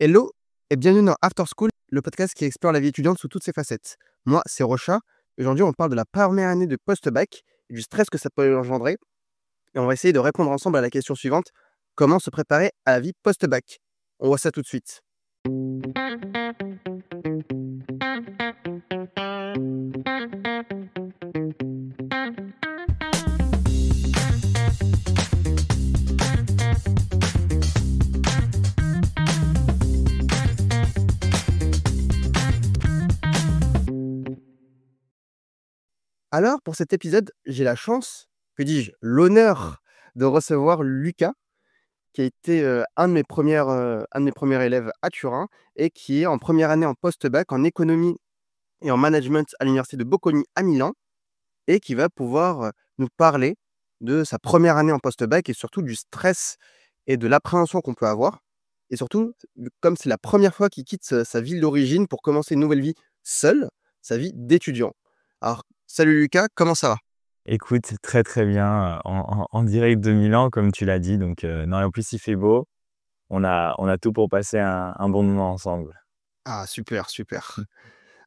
Hello et bienvenue dans After School, le podcast qui explore la vie étudiante sous toutes ses facettes. Moi, c'est Rocha. Aujourd'hui, on parle de la première année de post-bac et du stress que ça peut engendrer. Et on va essayer de répondre ensemble à la question suivante: comment se préparer à la vie post-bac? On voit ça tout de suite. Alors, pour cet épisode, j'ai la chance, que dis-je, l'honneur de recevoir Lucas, qui a été un de mes premiers élèves à Turin et qui est en première année en post-bac en économie et en management à l'université de Bocconi à Milan et qui va pouvoir nous parler de sa première année en post-bac et surtout du stress et de l'appréhension qu'on peut avoir. Et surtout, comme c'est la première fois qu'il quitte sa ville d'origine pour commencer une nouvelle vie seul, sa vie d'étudiant. Alors, salut Lucas, comment ça va? Écoute, très, très bien, en direct de Milan comme tu l'as dit donc non et en plus il fait beau. On a tout pour passer un bon moment ensemble. Ah, super, super.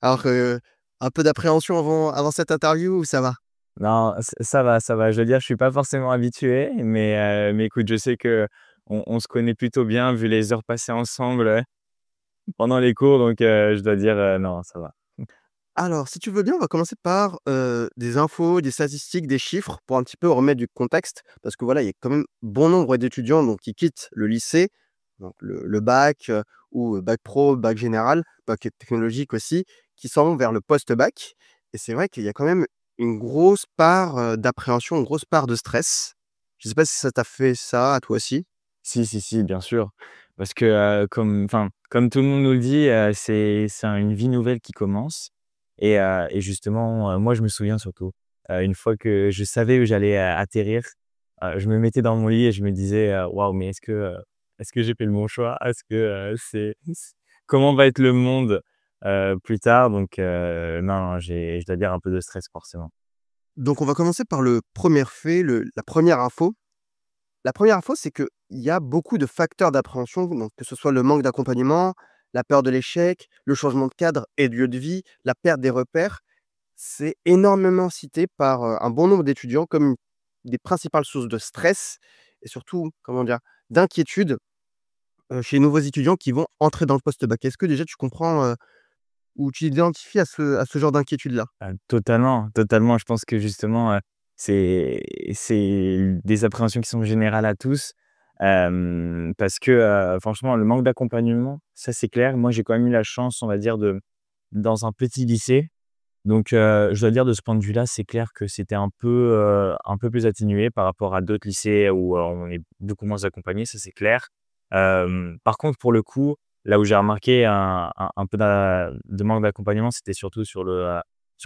Alors, un peu d'appréhension avant cette interview ou ça va? Non, ça va, ça va. Je veux dire, je suis pas forcément habitué, mais écoute, je sais qu'on se connaît plutôt bien vu les heures passées ensemble, pendant les cours donc je dois dire, non, ça va. Alors, si tu veux bien, on va commencer par des infos, des statistiques, des chiffres pour un petit peu remettre du contexte. Parce que voilà, il y a quand même bon nombre d'étudiants donc, qui quittent le lycée, donc le bac ou bac pro, bac général, bac technologique aussi, qui s'en vont vers le post-bac. Et c'est vrai qu'il y a quand même une grosse part d'appréhension, une grosse part de stress. Je ne sais pas si ça t'a fait ça à toi aussi. Si, si, si, bien sûr. Parce que, comme tout le monde nous le dit, c'est une vie nouvelle qui commence et justement, moi, je me souviens surtout, une fois que je savais où j'allais, atterrir, je me mettais dans mon lit et je me disais: «Waouh, mais est-ce que j'ai fait le bon choix? Est-ce que, comment va être le monde, plus tard?» donc non, je dois dire un peu de stress forcément. Donc, on va commencer par le premier fait, la première info. La première info, c'est qu'il y a beaucoup de facteurs d'appréhension, donc que ce soit le manque d'accompagnement, la peur de l'échec, le changement de cadre et de lieu de vie, la perte des repères. C'est énormément cité par un bon nombre d'étudiants comme des principales sources de stress et surtout, comment dire, d'inquiétude chez les nouveaux étudiants qui vont entrer dans le post-bac. Est-ce que déjà tu comprends ou tu t'identifies à ce genre d'inquiétude-là? Totalement, totalement. Je pense que justement, c'est des appréhensions qui sont générales à tous, parce que, franchement, le manque d'accompagnement, ça, c'est clair. Moi, j'ai quand même eu la chance, on va dire, de dans un petit lycée, donc je dois dire de ce point de vue-là, c'est clair que c'était un peu plus atténué par rapport à d'autres lycées où, on est beaucoup moins accompagné, ça, c'est clair. Par contre, pour le coup, là où j'ai remarqué un peu de manque d'accompagnement, c'était surtout sur le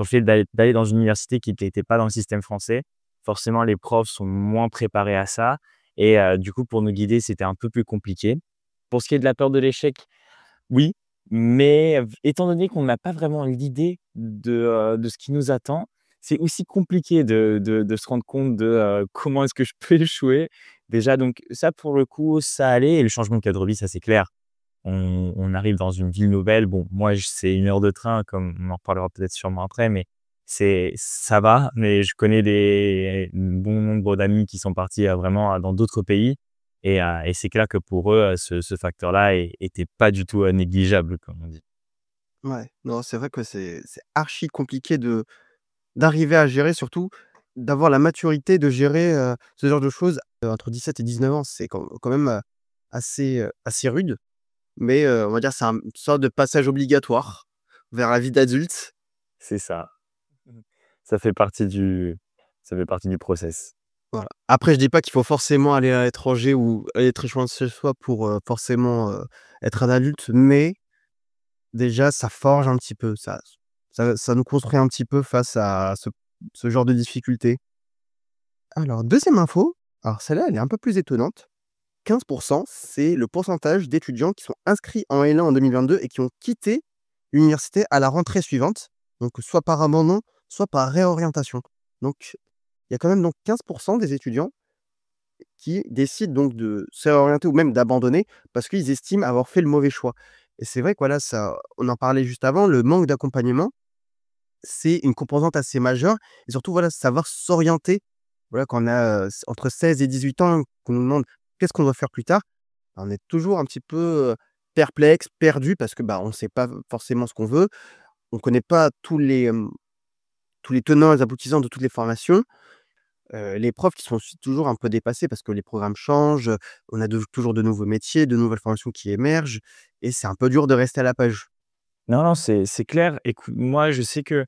fait d'aller dans une université qui n'était pas dans le système français. Forcément, les profs sont moins préparés à ça et du coup, pour nous guider, c'était un peu plus compliqué. Pour ce qui est de la peur de l'échec, oui, mais étant donné qu'on n'a pas vraiment l'idée de ce qui nous attend, c'est aussi compliqué de se rendre compte comment est-ce que je peux échouer. Déjà donc ça, pour le coup, ça allait et le changement de cadre de vie, ça, c'est clair. On arrive dans une ville nouvelle. Bon, moi, c'est 1 heure de train, comme on en reparlera peut-être sûrement après, mais ça va. Mais je connais un bon nombre d'amis qui sont partis, vraiment, dans d'autres pays et c'est clair que pour eux, ce facteur-là était pas du tout, négligeable, comme on dit. Ouais, non, c'est vrai que c'est archi compliqué d'arriver à gérer, surtout d'avoir la maturité de gérer ce genre de choses entre 17 et 19 ans. C'est quand même assez rude. Mais, on va dire c'est une sorte de passage obligatoire vers la vie d'adulte. C'est ça. Mmh. Ça fait partie du ça fait partie du process. Voilà. Après, je dis pas qu'il faut forcément aller à l'étranger ou aller très loin de chez soi pour, forcément, être un adulte, mais déjà ça forge un petit peu, ça nous construit un petit peu face à ce genre de difficultés. Alors deuxième info, alors celle-là, elle est un peu plus étonnante. 15, c'est le pourcentage d'étudiants qui sont inscrits en L1 en 2022 et qui ont quitté l'université à la rentrée suivante, donc soit par abandon, soit par réorientation. Donc il y a quand même donc 15 des étudiants qui décident donc de se réorienter ou même d'abandonner parce qu'ils estiment avoir fait le mauvais choix. Et c'est vrai que voilà, ça on en parlait juste avant, le manque d'accompagnement, c'est une composante assez majeure et surtout, voilà, savoir s'orienter. Voilà, quand on a, entre 16 et 18 ans, qu'on nous demande: «Qu'est-ce qu'on doit faire plus tard?» On est toujours un petit peu, perplexe, perdu parce que, bah, on ne sait pas forcément ce qu'on veut. On connaît pas tous les tenants et les aboutissants de toutes les formations. Les profs qui sont aussi toujours un peu dépassés parce que les programmes changent, on a toujours de nouveaux métiers, de nouvelles formations qui émergent et c'est un peu dur de rester à la page. Non, non, c'est clair. Écoute, moi, je sais que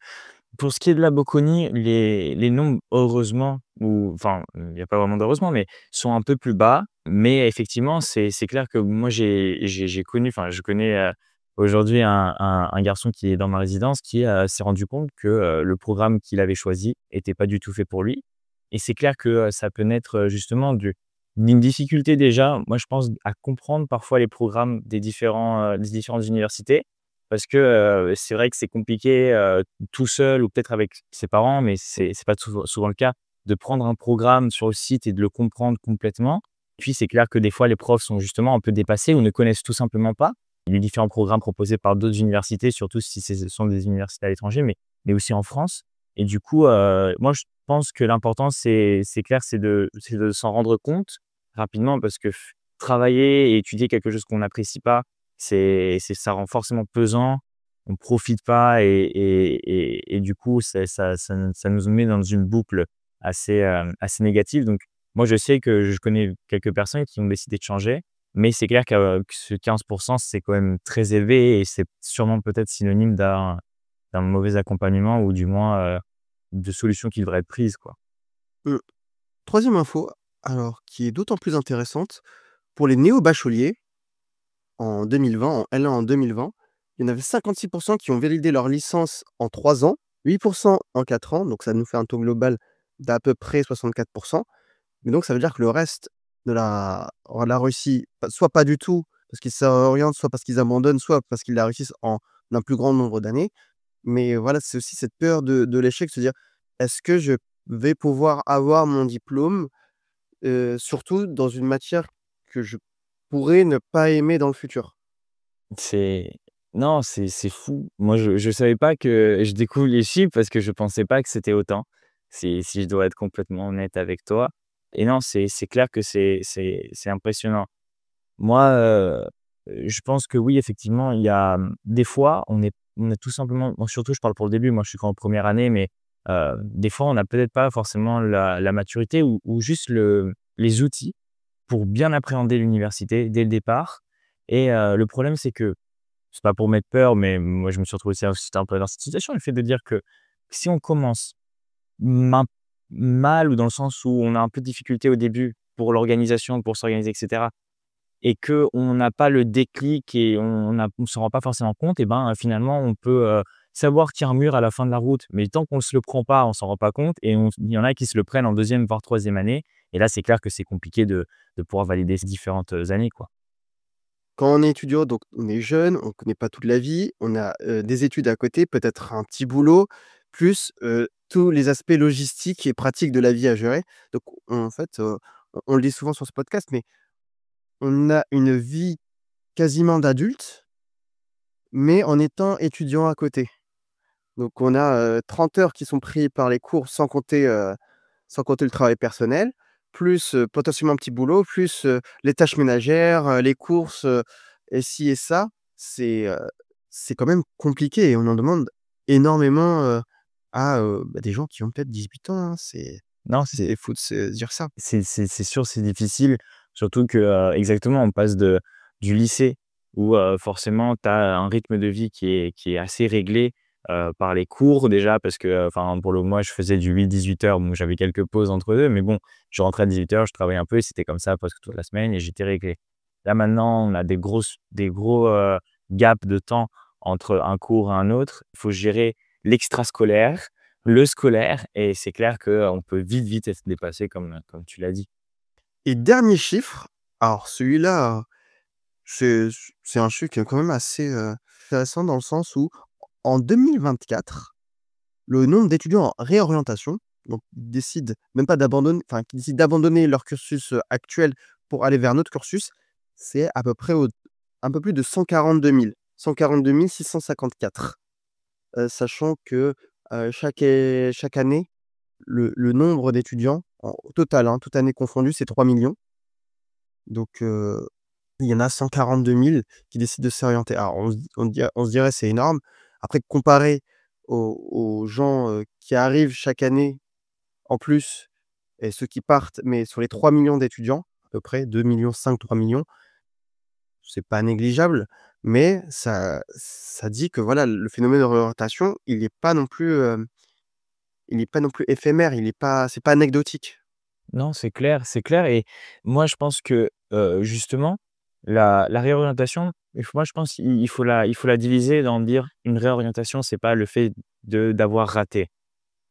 pour ce qui est de la Bocconi, les nombres, heureusement, ou enfin, il y a pas vraiment d'heureusement, mais sont un peu plus bas. Mais effectivement, c'est clair que moi, j'ai connu, enfin, je connais, aujourd'hui un garçon qui est dans ma résidence qui, s'est rendu compte que, le programme qu'il avait choisi était pas du tout fait pour lui. Et c'est clair que, ça peut naître, justement d'une difficulté déjà, moi, je pense, à comprendre parfois les programmes des différentes universités. Parce que, c'est vrai que c'est compliqué, tout seul ou peut-être avec ses parents, mais c'est pas souvent le cas, de prendre un programme sur le site et de le comprendre complètement. Puis c'est clair que des fois les profs sont justement un peu dépassés ou ne connaissent tout simplement pas les différents programmes proposés par d'autres universités, surtout si ce sont des universités à l'étranger, mais aussi en France. Et du coup, moi je pense que l'important c'est clair, c'est de s'en rendre compte rapidement parce que travailler et étudier quelque chose qu'on n'apprécie pas, ça rend forcément pesant, on profite pas et du coup, ça nous met dans une boucle assez négative. Donc moi, je sais que je connais quelques personnes qui ont décidé de changer, mais c'est clair que ce 15 c'est quand même très élevé et c'est sûrement peut-être synonyme d'un mauvais accompagnement ou du moins, de solutions qui devraient être prises, quoi. Mmh. 3e info, alors qui est d'autant plus intéressante, pour les néo-bacheliers en 2020, en L1 en 2020, il y en avait 56 qui ont validé leur licence en 3 ans, 8 en 4 ans, donc ça nous fait un taux global d'à peu près 64. Mais donc ça veut dire que le reste de la réussi, soit pas du tout, parce qu'ils s'orientent, soit parce qu'ils abandonnent, soit parce qu'ils la réussissent en un plus grand nombre d'années. Mais voilà, c'est aussi cette peur de l'échec, se dire: «Est-ce que je vais pouvoir avoir mon diplôme?» Surtout dans une matière que je pourrais ne pas aimer dans le futur. C'est non, c'est fou. Moi, je savais pas que je découvre les chiffres parce que je pensais pas que c'était autant, si je dois être complètement honnête avec toi. Et non, c'est clair que c'est impressionnant. Moi, je pense que oui, effectivement, il y a, des fois, on est tout simplement bon, surtout je parle pour le début, moi je suis qu'en première année, mais des fois, on n'a peut-être pas forcément la maturité ou juste les outils pour bien appréhender l'université dès le départ. Et le problème, c'est que c'est pas pour mettre peur, mais moi, je me suis retrouvé aussi un peu dans cette situation. Le fait de dire que si on commence main mal ou dans le sens où on a un peu de difficulté au début pour l'organisation, pour s'organiser et cetera et qu'on n'a pas le déclic et on s'en rend pas forcément compte et ben, finalement, on peut, savoir qu'il y a un mur à la fin de la route, mais tant qu'on ne se le prend pas, on s'en rend pas compte et il y en a qui se le prennent en deuxième voire troisième année et là, c'est clair que c'est compliqué de pouvoir valider ces différentes, années, quoi. Quand on est étudiant, donc on est jeune, on connaît pas toute la vie, on a, des études à côté, peut-être un petit boulot, plus, tous les aspects logistiques et pratiques de la vie à gérer. Donc en fait, on le dit souvent sur ce podcast, mais on a une vie quasiment d'adulte, mais en étant étudiant à côté. Donc on a, 30 heures qui sont pris par les cours sans compter le travail personnel, plus, potentiellement un petit boulot, plus, les tâches ménagères, les courses, et ci et ça. C'est, heu, c'est quand même compliqué et on en demande énormément, à, des gens qui ont peut-être 18 ans, hein. Non, C'est fou de se dire ça. c'est sûr, c'est difficile, surtout que, exactement, on passe du lycée où, forcément tu as un rythme de vie qui est assez réglé, par les cours déjà parce que, enfin, pour le moi, je faisais du 8-18 heures, donc j'avais quelques pauses entre 2, mais bon, je rentrais à 18 heures, je travaillais un peu et c'était comme ça presque toute la semaine et j'étais réglé. Là, maintenant, on a des gros, gaps de temps entre un cours et un autre. Il faut gérer l'extrascolaire, le scolaire et c'est clair qu'on peut vite être dépassé comme tu l'as dit. Et dernier chiffre, alors celui-là, c'est c'est un chiffre qui est quand même assez, intéressant dans le sens où en 2024, le nombre d'étudiants en réorientation donc ils décident même pas d'abandonner enfin, qui décident d'abandonner leur cursus, actuel pour aller vers un autre cursus, c'est à peu près un peu plus de 142 654. Sachant que, chaque année, le nombre d'étudiants au total, hein, toutes années confondues, c'est 3 millions. Donc il y en a 142 000 qui décident de s'orienter. Alors on se dirait: «C'est énorme». Après comparé aux gens, qui arrivent chaque année en plus et ceux qui partent, mais sur les 3 millions d'étudiants, à peu près 2,5 millions, 3 millions, c'est pas négligeable, mais ça dit que voilà, le phénomène de réorientation, il est pas non plus éphémère, il est pas c'est pas anecdotique. Non, c'est clair et moi je pense que, justement, la réorientation, moi je pense il faut la diviser dans dire une réorientation, c'est pas le fait d'avoir raté.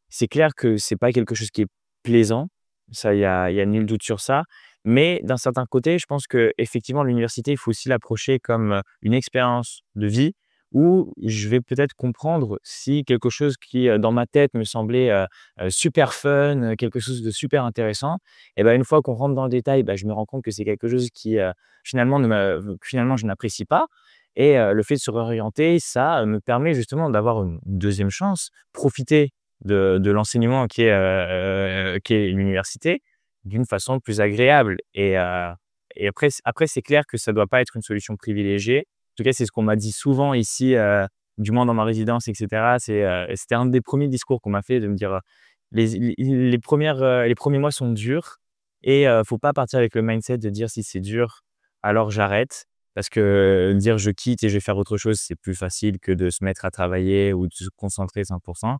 C'est clair que c'est pas quelque chose qui est plaisant, ça il y a nul doute sur ça, mais d'un certain côté, je pense qu'effectivement l'université, il faut aussi l'approcher comme, une expérience de vie où je vais peut-être comprendre si quelque chose qui, dans ma tête me semblait, super fun, quelque chose de super intéressant et ben une fois qu'on rentre dans le détail, bah, je me rends compte que c'est quelque chose qui, finalement je n'apprécie pas et le fait de se réorienter, ça, me permet justement d'avoir une 2e chance, profiter de l'enseignement qui est l'université, d'une façon plus agréable et après c'est clair que ça doit pas être une solution privilégiée. En tout cas, c'est ce qu'on m'a dit souvent ici, du moins dans ma résidence et cetera. C'était un des premiers discours qu'on m'a fait de me dire, les premiers mois sont durs et faut pas partir avec le mindset de dire: «Si c'est dur, alors j'arrête». Parce que dire: «Je quitte et je vais faire autre chose», c'est plus facile que de se mettre à travailler ou de se concentrer 100%.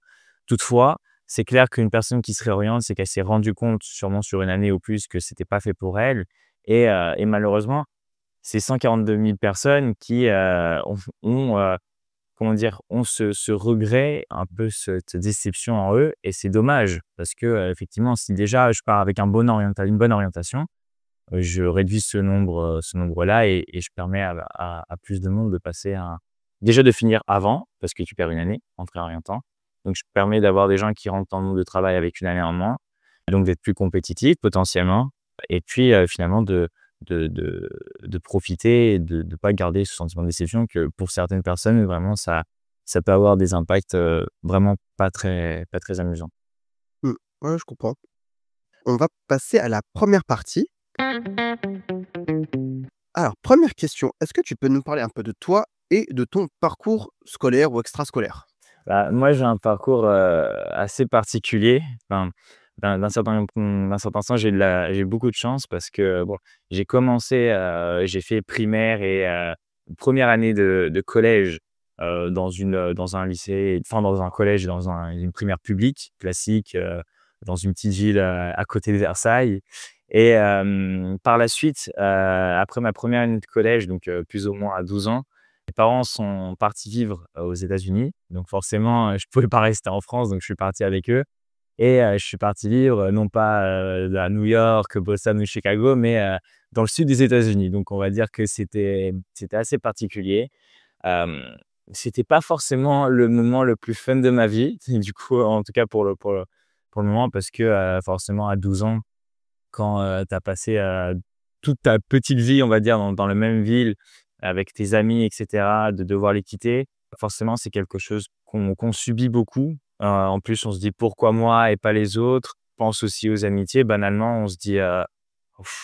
Toutefois, c'est clair qu'une personne qui se réoriente, c'est qu'elle s'est rendue compte, sûrement sur une année ou plus, que c'était pas fait pour elle et malheureusement, c'est 142 000 personnes qui, comment dire? Ont ce regret, un peu cette déception en eux et c'est dommage parce que, effectivement, si déjà je pars avec une bonne orientation, je réduis ce nombre-là et je permets à plus de monde de passer déjà de finir avant, parce que tu perds une année en te réorientant. Donc je permets d'avoir des gens qui rentrent dans le monde du travail avec une année en moins, donc d'être plus compétitifs potentiellement et puis, finalement de profiter et de pas garder ce sentiment de déception que pour certaines personnes, vraiment ça peut avoir des impacts, vraiment pas très amusants. Mmh. Ouais, je comprends. On va passer à la première partie. Alors, première question, est-ce que tu peux nous parler un peu de toi et de ton parcours scolaire ou extrascolaire? Bah, moi, j'ai un parcours, assez particulier. Enfin, d'un certain sens, j'ai beaucoup de chance parce que, bon, j'ai fait primaire et 1re année de collège, dans un lycée enfin, dans un collège, une primaire publique classique, dans une petite ville, à côté de Versailles et par la suite, après ma première année de collège, donc plus ou moins à 12 ans, mes parents sont partis vivre, aux États-Unis, donc forcément, je pouvais pas rester en France, donc je suis parti avec eux et je suis parti vivre, non pas, à New York, Boston ou Chicago, mais dans le sud des États-Unis. Donc on va dire que c'était assez particulier. Hem, C'était pas forcément le moment le plus fun de ma vie, du coup, en tout cas pour le moment parce que, forcément à 12 ans, quand, tu as passé, toute ta petite vie, on va dire, dans la même ville, avec tes amis et cetera, de devoir les quitter, forcément, c'est quelque chose qu'on subit beaucoup. En plus, on se dit: «Pourquoi moi et pas les autres?» On pense aussi aux amitiés. Banalement, on se dit,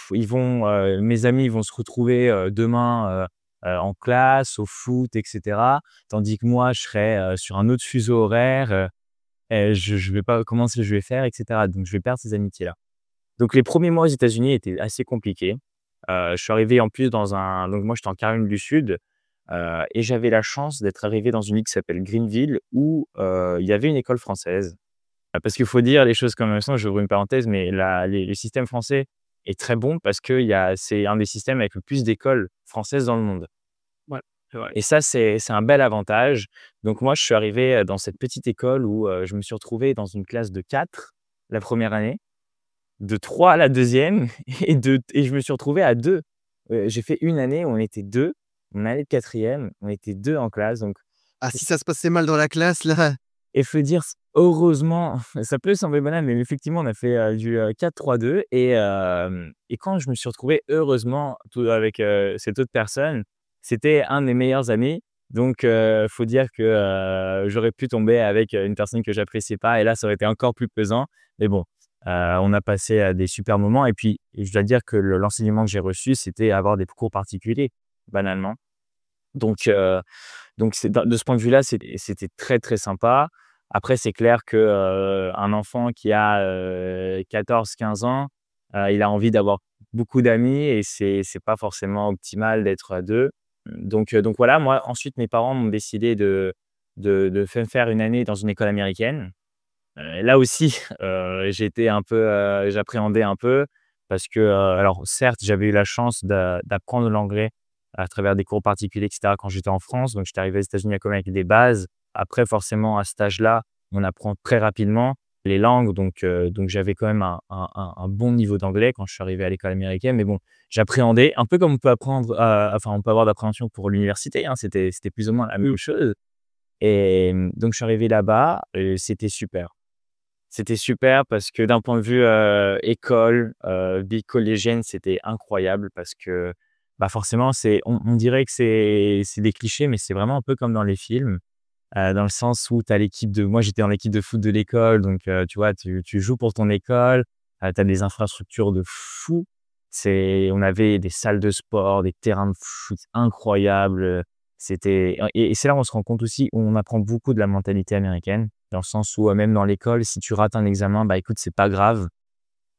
mes amis, ils vont se retrouver, demain, en classe, au foot et cetera, tandis que moi, je serai, sur un autre fuseau horaire, et je vais pas comment est-ce que je vais faire et cetera? Donc je vais perdre ces amitiés-là. Donc les premiers mois aux États-Unis étaient assez compliqués. Je suis arrivé en plus donc moi j'étais en Caroline du Sud, et j'avais la chance d'être arrivé dans une ville qui s'appelle Greenville où, il y avait une école française. Parce qu'il faut dire les choses comme elles sont, j'ouvre une parenthèse, mais le système français est très bon parce que c'est un des systèmes avec le plus d'écoles françaises dans le monde Ouais, c'est vrai. et ça c'est un bel avantage. Donc moi je suis arrivé, dans cette petite école où, je me suis retrouvé dans une classe de 4 la première année, de 3 à la deuxième et je me suis retrouvé à 2. J'ai fait une année où on était 2. Mon année de quatrième, on était 2 en classe donc Ah, si ça se passait mal dans la classe là, et faut dire heureusement, ça peut sembler banal, mais effectivement, on a fait, du, 4-3-2 et quand je me suis retrouvé heureusement tout avec, cette autre personne, c'était un de mes meilleurs amis. Donc faut dire que, j'aurais pu tomber avec, une personne que j'appréciais pas et là, ça aurait été encore plus pesant. Mais bon, on a passé, des super moments et puis je dois dire que l'enseignement que j'ai reçu, c'était avoir des cours particuliers, banalement. Donc c'est de ce point de vue-là, c'était très, très sympa. Après, c'est clair que, un enfant qui a, 14-15 ans, il a envie d'avoir beaucoup d'amis et c'est pas forcément optimal d'être à 2. Donc voilà, moi, ensuite, mes parents m'ont décidé de me faire une année dans une école américaine. Là aussi, j'étais un peu, j'appréhendais un peu parce que, alors certes, j'avais eu la chance d'apprendre l'anglais à travers des cours particuliers et cetera quand j'étais en France. Donc j'étais arrivé aux États-Unis quand même avec des bases. Après forcément à cet âge-là, on apprend très rapidement les langues donc j'avais quand même un bon niveau d'anglais quand je suis arrivé à l'école américaine. Mais bon, j'appréhendais un peu comme on peut apprendre, enfin on peut avoir d'appréhension pour l'université, hein. C'était plus ou moins la même chose et donc je suis arrivé là-bas et c'était super. C'était super parce que d'un point de vue, école, vie collégienne, c'était incroyable parce que, bah, forcément, on dirait que c'est des clichés, mais c'est vraiment un peu comme dans les films, dans le sens où tu as l'équipe de moi, j'étais dans l'équipe de foot de l'école, donc tu vois, tu joues pour ton école, tu as des infrastructures de fou. On avait des salles de sport, des terrains de foot incroyables, c'était et c'est là où on se rend compte aussi, où on apprend beaucoup de la mentalité américaine. Dans le sens où, même dans l'école, si tu rates un examen, bah, écoute, c'est pas grave.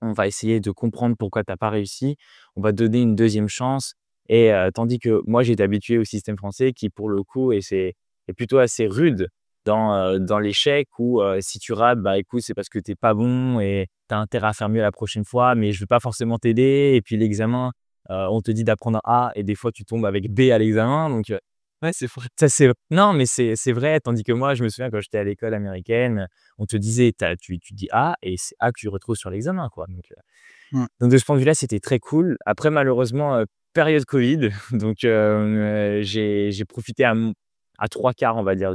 On va essayer de comprendre pourquoi tu as pas réussi. On va te donner une deuxième chance et tandis que moi, j'étais habitué au système français qui, pour le coup, est plutôt assez rude dans l'échec où, si tu rates, bah, écoute, c'est parce que tu es pas bon et tu as intérêt à faire mieux la prochaine fois, mais je vais pas forcément t'aider et puis l'examen, on te dit d'apprendre A et des fois, tu tombes avec B à l'examen donc ouais, c'est vrai. Ça, non, mais c'est vrai. Tandis que moi, je me souviens quand j'étais à l'école américaine, on te disait: Tu dis A et c'est A que tu retrouves sur l'examen, quoi». Mmh. Donc de ce point de vue-là, c'était très cool. Après malheureusement, période covid, donc j'ai profité à 3/4, on va dire,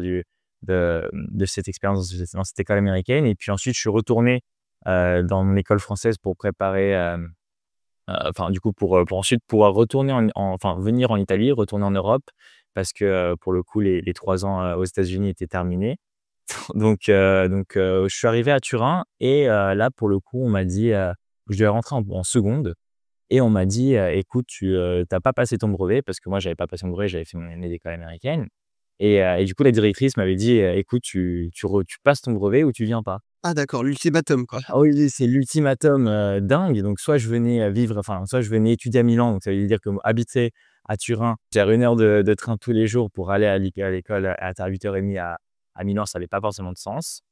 de cette expérience dans cette école américaine et puis ensuite je suis retourné, dans mon école française pour préparer, enfin du coup pour ensuite pouvoir retourner enfin venir en Italie, retourner en Europe parce que, pour le coup les 3 ans, aux États-Unis étaient terminés. Je suis arrivé à Turin et là pour le coup on m'a dit, je devais rentrer en seconde et on m'a dit: «Écoute tu, tu pas passé ton brevet» parce que moi j'avais pas passé mon brevet, j'avais fait mon année d'école américaine et du coup la directrice m'avait dit: «Écoute tu passes ton brevet ou tu viens pas». Ah d'accord, l'ultimatum, quoi. Ah oui, c'est l'ultimatum, dingue. Donc soit je venais, vivre enfin, soit je venais étudier à Milan, donc ça veut dire que habiter à Turin, faire 1 heure de train tous les jours pour aller à l'école à 8h30 à Milan, ça avait pas forcément de sens.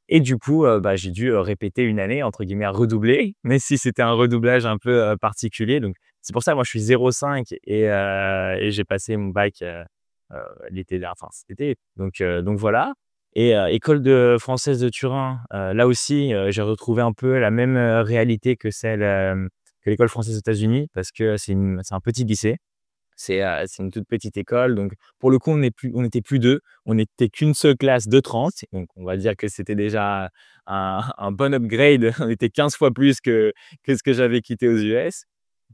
Et du coup, bah, j'ai dû, répéter une année entre guillemets «redoubler», mais si c'était un redoublage un peu, particulier. Donc c'est pour ça, moi je suis 0,5 et j'ai passé mon bac, l'été enfin cet été. Donc voilà et école française de Turin, là aussi, j'ai retrouvé un peu la même, réalité que celle, que l'école française aux États-Unis parce que c'est un petit lycée. C'est une toute petite école, donc pour le coup, on était plus 2, on n'était qu'une seule classe de 30, donc on va dire que c'était déjà un bon upgrade. On était 15 fois plus que ce que j'avais quitté aux US.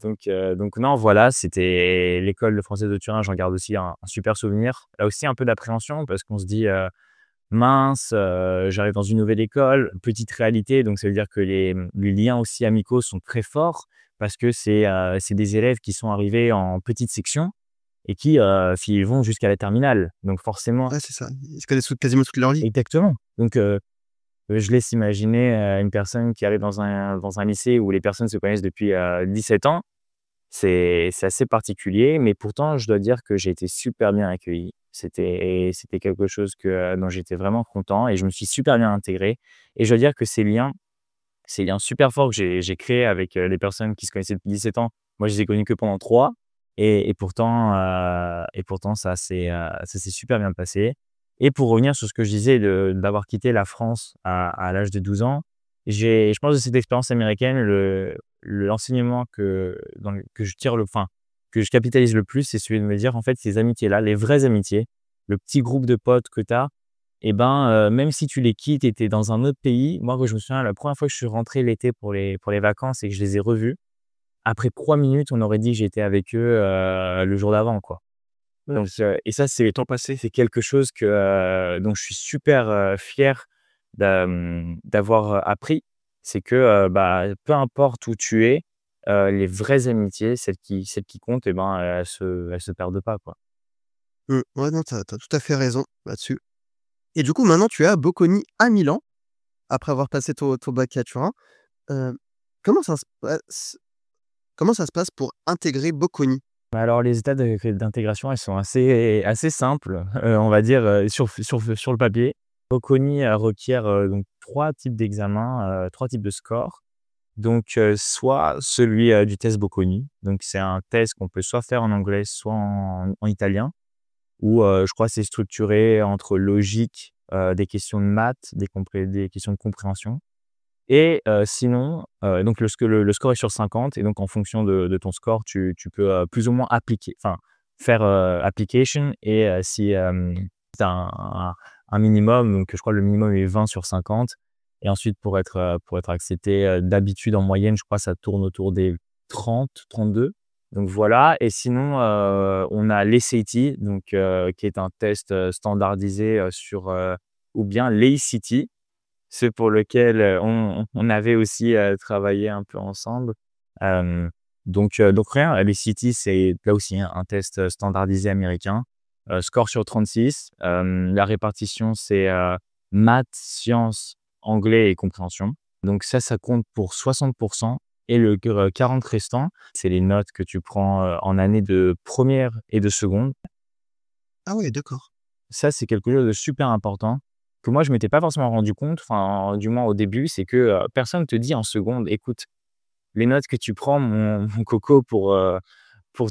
Donc non, voilà, c'était l'école française de Turin, j'en garde aussi un super souvenir. Là aussi un peu d'appréhension parce qu'on se dit, «Mince, j'arrive dans une nouvelle école, petite réalité», donc ça veut dire que les liens aussi amicaux sont très forts parce que c'est des élèves qui sont arrivés en petite section et qui vont jusqu'à la terminale. Donc forcément Ouais, c'est ça. Ils se connaissent quasiment toute leur vie. exactement. Donc je laisse imaginer, une personne qui arrive dans un lycée où les personnes se connaissent depuis, 17 ans. C'est assez particulier, mais pourtant je dois dire que j'ai été super bien accueilli. C'était quelque chose dont j'étais vraiment content et je me suis super bien intégré et je dois dire que ces liens super forts que j'ai créés avec, les personnes qui se connaissaient depuis 17 ans, moi je les ai connus que pendant 3 et pourtant ça s'est super bien passé et pour revenir sur ce que je disais d'avoir quitté la France à l'âge de 12 ans, je pense de cette expérience américaine, l'enseignement que je tire que je capitalise le plus, c'est celui de me dire, en fait, ces amitiés-là, les vraies amitiés, le petit groupe de potes que tu as, et ben, même si tu les quittes et tu es dans un autre pays, moi, je me souviens la première fois que je suis rentré l'été pour les vacances et que je les ai revus, après 3 minutes, on aurait dit que j'étais avec eux, le jour d'avant, quoi. Ouais. Donc et ça, c'est le temps passé, c'est quelque chose dont je suis super, fier d'avoir, appris. C'est que, bah, peu importe où tu es, les vraies amitiés, celles qui comptent et ben, elles se perdent pas, quoi. Ouais, non, tu as tout à fait raison là-dessus et du coup, maintenant tu es à Bocconi à Milan, après avoir passé ton bac à Turin. Heu, comment ça se passe comment ça se passe pour intégrer Bocconi? Bah, alors les étapes d'intégration, elles sont assez simples, on va dire, sur le papier. Bocconi, requiert, donc 3 types d'examens, 3 types de scores. Donc, soit celui, du test Bocconi, donc c'est un test qu'on peut soit faire en anglais, soit en italien, où, je crois c'est structuré entre logique, des questions de maths, des questions de compréhension et sinon, donc le score est sur 50 et donc en fonction de ton score, tu peux, plus ou moins appliquer enfin faire, application et si, tu as un minimum, donc je crois le minimum est 20 sur 50 et ensuite pour être accepté, d'habitude en moyenne, je crois ça tourne autour des 30-32 donc voilà et sinon, on a l'SAT donc qui est un test, standardisé, ou bien l'ACT ceux pour lequel, on avait aussi, travaillé un peu ensemble. Hem, donc rien, les CT, c'est là aussi un test, standardisé américain, score sur 36. La répartition, c'est, maths, sciences, anglais et compréhension. Donc ça compte pour 60 et le 40 restant, c'est les notes que tu prends, en année de première et de seconde. Ah ouais, d'accord. Ça, c'est quelque chose de super important que moi, je m'étais pas forcément rendu compte, enfin, du moins au début, c'est que, personne te dit en seconde: «Écoute, les notes que tu prends mon coco pour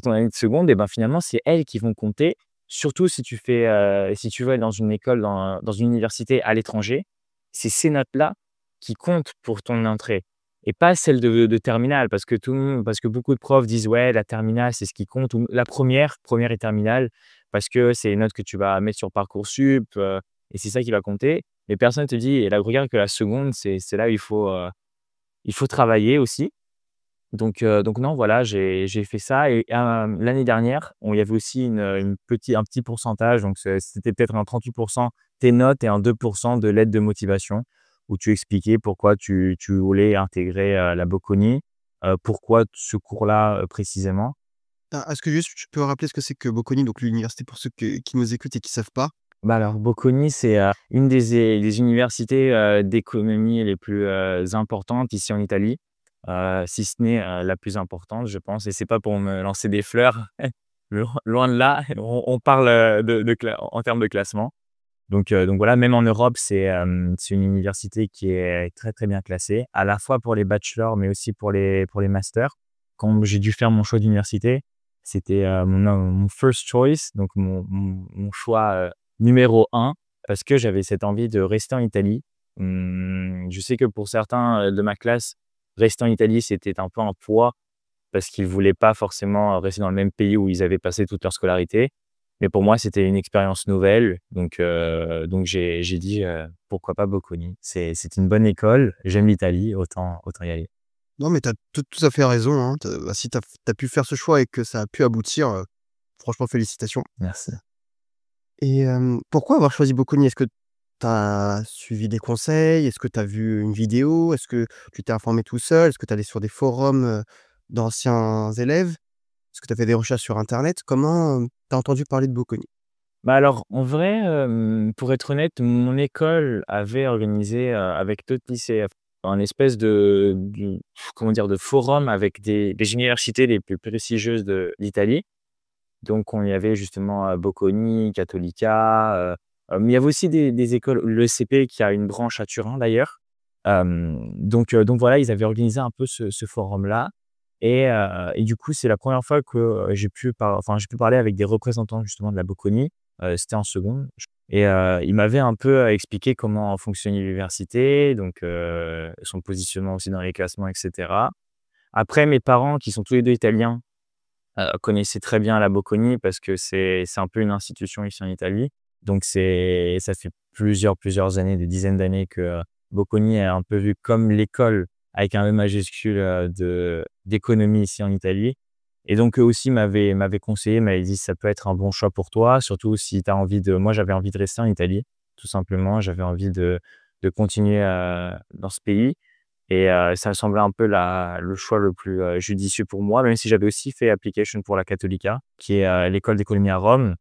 ton année de seconde et ben, finalement, c'est elles qui vont compter». Surtout si tu veux aller dans une école, dans une université à l'étranger, c'est ces notes-là qui comptent pour ton entrée et pas celles de terminale parce que beaucoup de profs disent: «Ouais, la terminale, c'est ce qui compte» ou la première et terminale parce que c'est les notes que tu vas mettre sur Parcoursup, et c'est ça qui va compter. Mais personne ne te dit et là, regarde que la seconde, c'est là où il faut travailler aussi. Donc non, voilà, j'ai fait ça et l'année dernière, il y avait aussi un petit pourcentage, donc c'était peut-être un 38 tes notes et un 2 de l'aide de motivation où tu expliquais pourquoi tu voulais intégrer, la Bocconi, pourquoi ce cours-là, précisément. Ah, est-ce que juste tu peux rappeler ce que c'est que Bocconi, donc l'université pour ceux qui nous écoutent et qui savent pas? Bah, alors Bocconi, c'est, une des universités, d'économie les plus, importantes ici en Italie, si ce n'est, la plus importante, je pense et c'est pas pour me lancer des fleurs, loin de là, on parle, de en termes de classement. Donc voilà, même en Europe, c'est une université qui est très, très bien classée, à la fois pour les bachelors, mais aussi pour les masters. Quand j'ai dû faire mon choix d'université, c'était, mon first choice, donc mon choix, numéro un, parce que j'avais cette envie de rester en Italie. Je sais que pour certains, de ma classe, rester en Italie, c'était un peu un poids parce qu'ils voulaient pas forcément, rester dans le même pays où ils avaient passé toute leur scolarité. Mais pour moi, c'était une expérience nouvelle, donc j'ai dit, «Pourquoi pas Bocconi?» C'est une bonne école, j'aime l'Italie, autant y aller. Non, mais tu as tout à fait raison, hein. Si tu as pu faire ce choix et que ça a pu aboutir, franchement félicitations Merci. et pourquoi avoir choisi Bocconi? Est-ce que tu as suivi des conseils? Est-ce que tu as vu une vidéo? Est-ce que tu t'es informé tout seul? Est-ce que tu es allé sur des forums, d'anciens élèves? Est-ce que tu as fait des recherches sur internet? Comment, tu as entendu parler de Bocconi? Bah, alors, en vrai, pour être honnête, mon école avait organisé, avec d'autres lycées, un espèce comment dire? De forum avec des universités les plus prestigieuses d'Italie. Donc on y avait justement, Bocconi, Cattolica, mais il y avait aussi des écoles l'ESCP qui a une branche à Turin d'ailleurs. Donc voilà, ils avaient organisé un peu ce forum-là et du coup, c'est la première fois que, j'ai pu parler avec des représentants justement de la Bocconi, c'était en seconde et ils m'avaient un peu, expliqué comment fonctionnait l'université, donc son positionnement aussi dans les classements et cetera. Après mes parents qui sont tous les 2 italiens, connaissaient très bien la Bocconi parce que c'est un peu une institution ici en Italie. Donc ça fait plusieurs années, des dizaines d'années que, Bocconi est un peu vu comme l'école avec un E majuscule, d'économie ici en Italie. Et donc eux aussi m'avaient conseillé, m'avaient dit: «Ça peut être un bon choix pour toi, surtout si tu as envie de». Moi, j'avais envie de rester en Italie, tout simplement. J'avais envie de continuer, dans ce pays. Et ça me semblait un peu le choix le plus, judicieux pour moi, même si j'avais aussi fait application pour la Cattolica, qui est, l'école d'économie à Rome,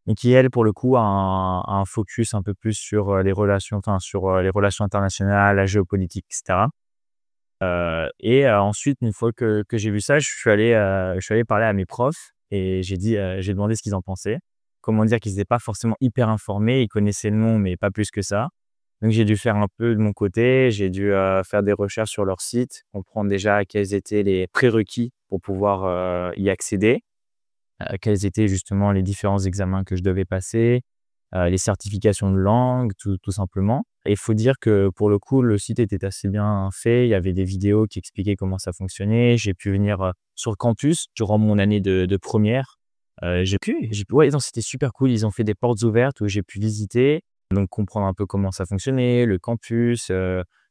et qui elle, pour le coup, a un focus un peu plus sur, les relations internationales, la géopolitique et cetera. Ensuite, une fois que j'ai vu ça, je suis allé parler à mes profs et j'ai demandé ce qu'ils en pensaient. Comment dire qu'ils étaient pas forcément hyper informés, ils connaissaient le nom, mais pas plus que ça. Donc j'ai dû faire un peu de mon côté, j'ai dû, faire des recherches sur leur site, comprendre déjà quels étaient les prérequis pour pouvoir, y accéder, quels étaient justement les différents examens que je devais passer, les certifications de langue, tout simplement. Et il faut dire que pour le coup, le site était assez bien fait. Il y avait des vidéos qui expliquaient comment ça fonctionnait. J'ai pu venir, sur le campus durant mon année de première. J'ai pu Ouais, non, c'était super cool. Ils ont fait des portes ouvertes où j'ai pu visiter, donc comprendre un peu comment ça fonctionnait, le campus,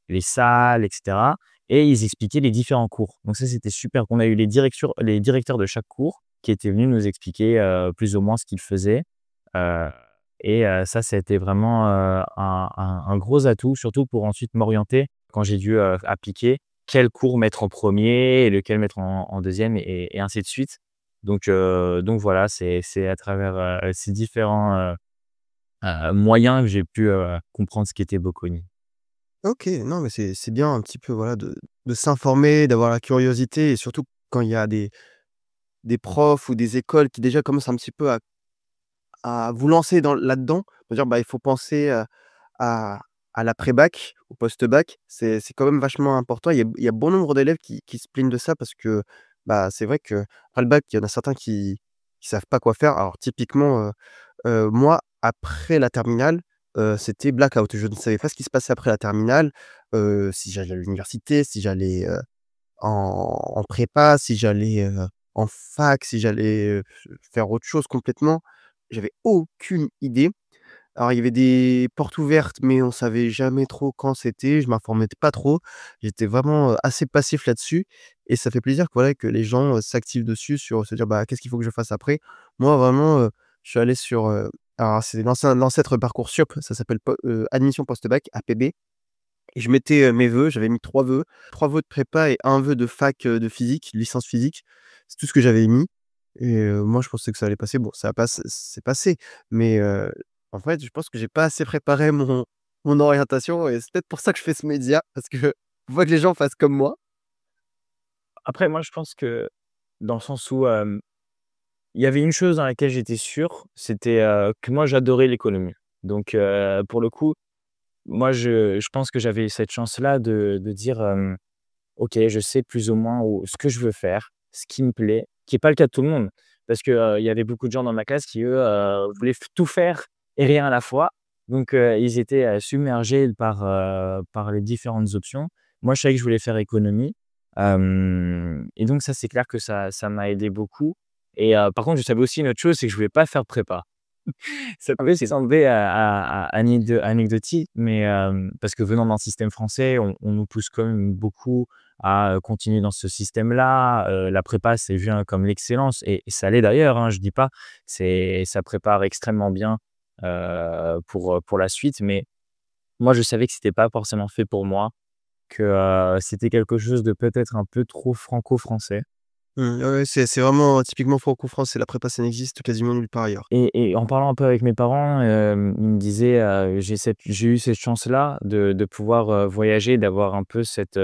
les salles et cetera, et ils expliquaient les différents cours. Donc ça, c'était super. On a eu les directeurs de chaque cours qui étaient venus nous expliquer, plus ou moins ce qu'ils faisaient. Heu Ça a été vraiment, un gros atout, surtout pour ensuite m'orienter quand j'ai dû, appliquer quel cours mettre en premier et lequel mettre en 2e et ainsi de suite. Donc voilà, c'est à travers, ces différents, moyens que j'ai pu, comprendre ce qu'était Bocconi. OK, non, mais c'est bien un petit peu, voilà, de s'informer, d'avoir la curiosité et surtout quand il y a des profs ou des écoles qui déjà commencent un petit peu à vous lancer là-dedans, de dire: «Bah, il faut penser, à à l'après-bac, au post-bac». C'est quand même vachement important. Il y a bon nombre d'élèves qui se plaignent de ça parce que, bah, c'est vrai qu'après le bac, il y en a certains qui savent pas quoi faire. Alors typiquement, moi, après la terminale, c'était blackout. Je ne savais pas ce qui se passait après la terminale, si j'allais à l'université, si j'allais, en prépa, si j'allais, en fac, si j'allais, faire autre chose complètement. J'avais aucune idée. Alors il y avait des portes ouvertes, mais on savait jamais trop quand c'était, je m'informais pas trop. J'étais vraiment, assez passif là-dessus et ça fait plaisir que voilà, que les gens, s'activent dessus sur se dire: «Bah, qu'est-ce qu'il faut que je fasse après?» Moi vraiment, je suis allé sur, alors c'est l'ancêtre Parcoursup, ça s'appelle admission post-bac, APB, et je mettais, mes vœux, j'avais mis 3 vœux de prépa et un vœu de fac, de physique, licence physique. C'est tout ce que j'avais mis et moi je pensais que ça allait passer. Bon, ça a pass c'est passé, mais en fait, je pense que j'ai pas assez préparé mon orientation et c'est peut-être pour ça que je fais ce média parce que je vois que les gens fassent comme moi. Après moi, je pense que dans le sens où, il y avait une chose dans laquelle j'étais sûr, c'était, que moi j'adorais l'économie. Donc pour le coup, moi je pense que j'avais cette chance-là de dire, OK, je sais plus ou moins ce que je veux faire, ce qui me plaît, qui est pas le cas de tout le monde. Parce que, il y avait beaucoup de gens dans ma classe qui eux, voulaient tout faire et rien à la fois. Donc ils étaient, submergés par les différentes options. Moi, je savais que je voulais faire économie, et donc ça, c'est clair que ça m'a aidé beaucoup. Et par contre, je savais aussi une autre chose, c'est que je voulais pas faire prépa. Ça peut OK. sembler anecdotique, mais parce que venant d'un système français, on nous pousse quand même beaucoup à, continuer dans ce système-là. La prépa, c'est vu, hein, comme l'excellence, et ça l'est d'ailleurs, hein, je dis pas. Ça prépare extrêmement bien, pour la suite, mais moi, je savais que c'était pas forcément fait pour moi, que, c'était quelque chose de peut-être un peu trop franco-français. Ouais, ouais, c'est vraiment typiquement franco-français, la prépa ça n'existe quasiment nulle part ailleurs. Et en parlant un peu avec mes parents, ils me disaient, j'ai eu cette chance-là de pouvoir, voyager, d'avoir un peu cette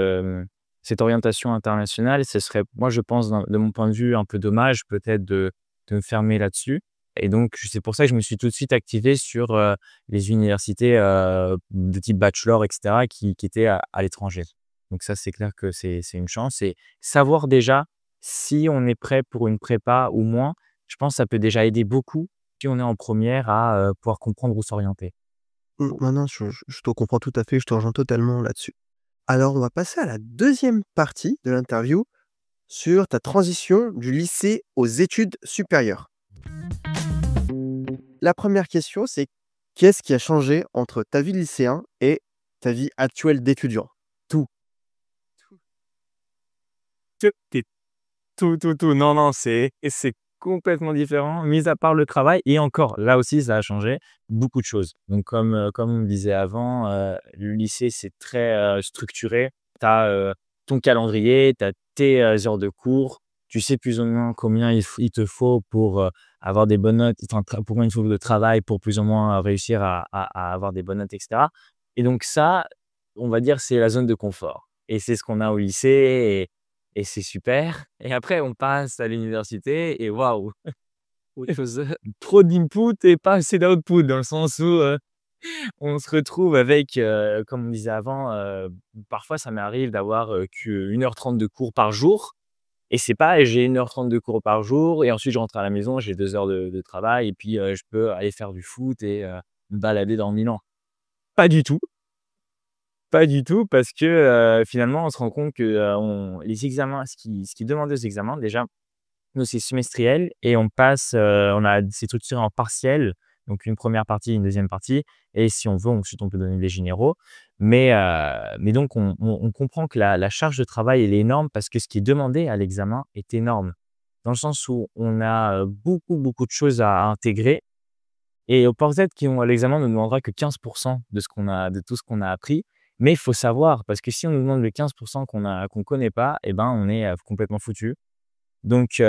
orientation internationale. Ce serait, moi, je pense, de mon point de vue, un peu dommage peut-être de me fermer là-dessus. Et donc c'est pour ça que je me suis tout de suite activé sur, les universités, de type bachelor et cetera, qui étaient à l'étranger. Donc ça, c'est clair que c'est une chance, et savoir déjà si on est prêt pour une prépa ou moins, je pense que ça peut déjà aider beaucoup si on est en première à, pouvoir comprendre où s'orienter. Non, non, je te comprends tout à fait, je te rejoins totalement là-dessus. Alors on va passer à la deuxième partie de l'interview sur ta transition du lycée aux études supérieures. La première question, c'est Qu'est-ce qui a changé entre ta vie de lycéen et ta vie actuelle d'étudiant? Tout. Tout est tout. Non, non, c'est complètement différent, mis à part le travail et encore, là aussi, ça a changé beaucoup de choses. Donc comme on me disait avant, le lycée, c'est très, structuré. Tu as, ton calendrier, tu as tes, heures de cours. Tu sais plus ou moins combien il te faut pour, avoir des bonnes notes, enfin, combien il faut de travail pour plus ou moins réussir à avoir des bonnes notes et cetera et donc ça, on va dire, c'est la zone de confort et c'est ce qu'on a au lycée et c'est super et après on passe à l'université et waouh! Autre chose, trop d'input et pas assez d'output dans le sens où, on se retrouve avec, comme on disait avant, parfois ça m'arrive d'avoir, qu'1 heure 30 de cours par jour et c'est pas j'ai 1 heure 30 de cours par jour et ensuite je rentre à la maison, j'ai 2 heures de travail et puis, je peux aller faire du foot et me balader dans Milan. Pas du tout, pas du tout parce que, finalement on se rend compte que, on les examens ce qui demandait aux examens déjà, nous c'est semestriel et on passe, on a c'est structuré en partiels, donc une première partie, une deuxième partie et si on veut ensuite on peut donner des généraux. Mais donc on comprend que la charge de travail elle est énorme parce que ce qui est demandé à l'examen est énorme. Dans le sens où on a, beaucoup de choses à intégrer et au peut-être l'examen ne demandera que 15 de tout ce qu'on a appris. Mais il faut savoir parce que si on nous demande le 15 qu'on connaît pas et ben on est, complètement foutu. Donc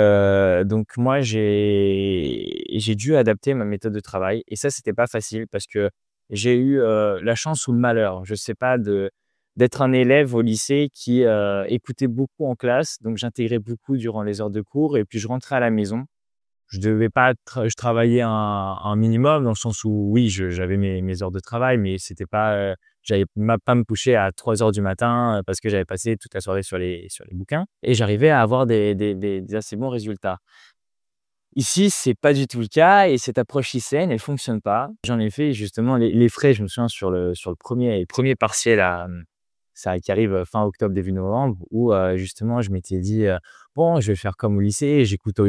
moi, j'ai dû adapter ma méthode de travail et ça, c'était pas facile parce que j'ai eu, la chance ou le malheur, je sais pas, d'être un élève au lycée qui, écoutait beaucoup en classe. Donc j'intégrais beaucoup durant les heures de cours et puis je rentrais à la maison. Je devais pas je travaillais un minimum dans le sens où oui, j'avais mes heures de travail, mais c'était pas, j'allais pas me coucher à 3 heures du matin, parce que j'avais passé toute la soirée sur les bouquins et j'arrivais à avoir des assez bons résultats. Ici, c'est pas du tout le cas et cette approche lycéenne, elle fonctionne pas. J'en ai fait justement les frais, je me souviens sur le premier partiel ça qui arrive, fin octobre, début novembre où, justement je m'étais dit, «Bon, je vais faire comme au lycée, j'écoute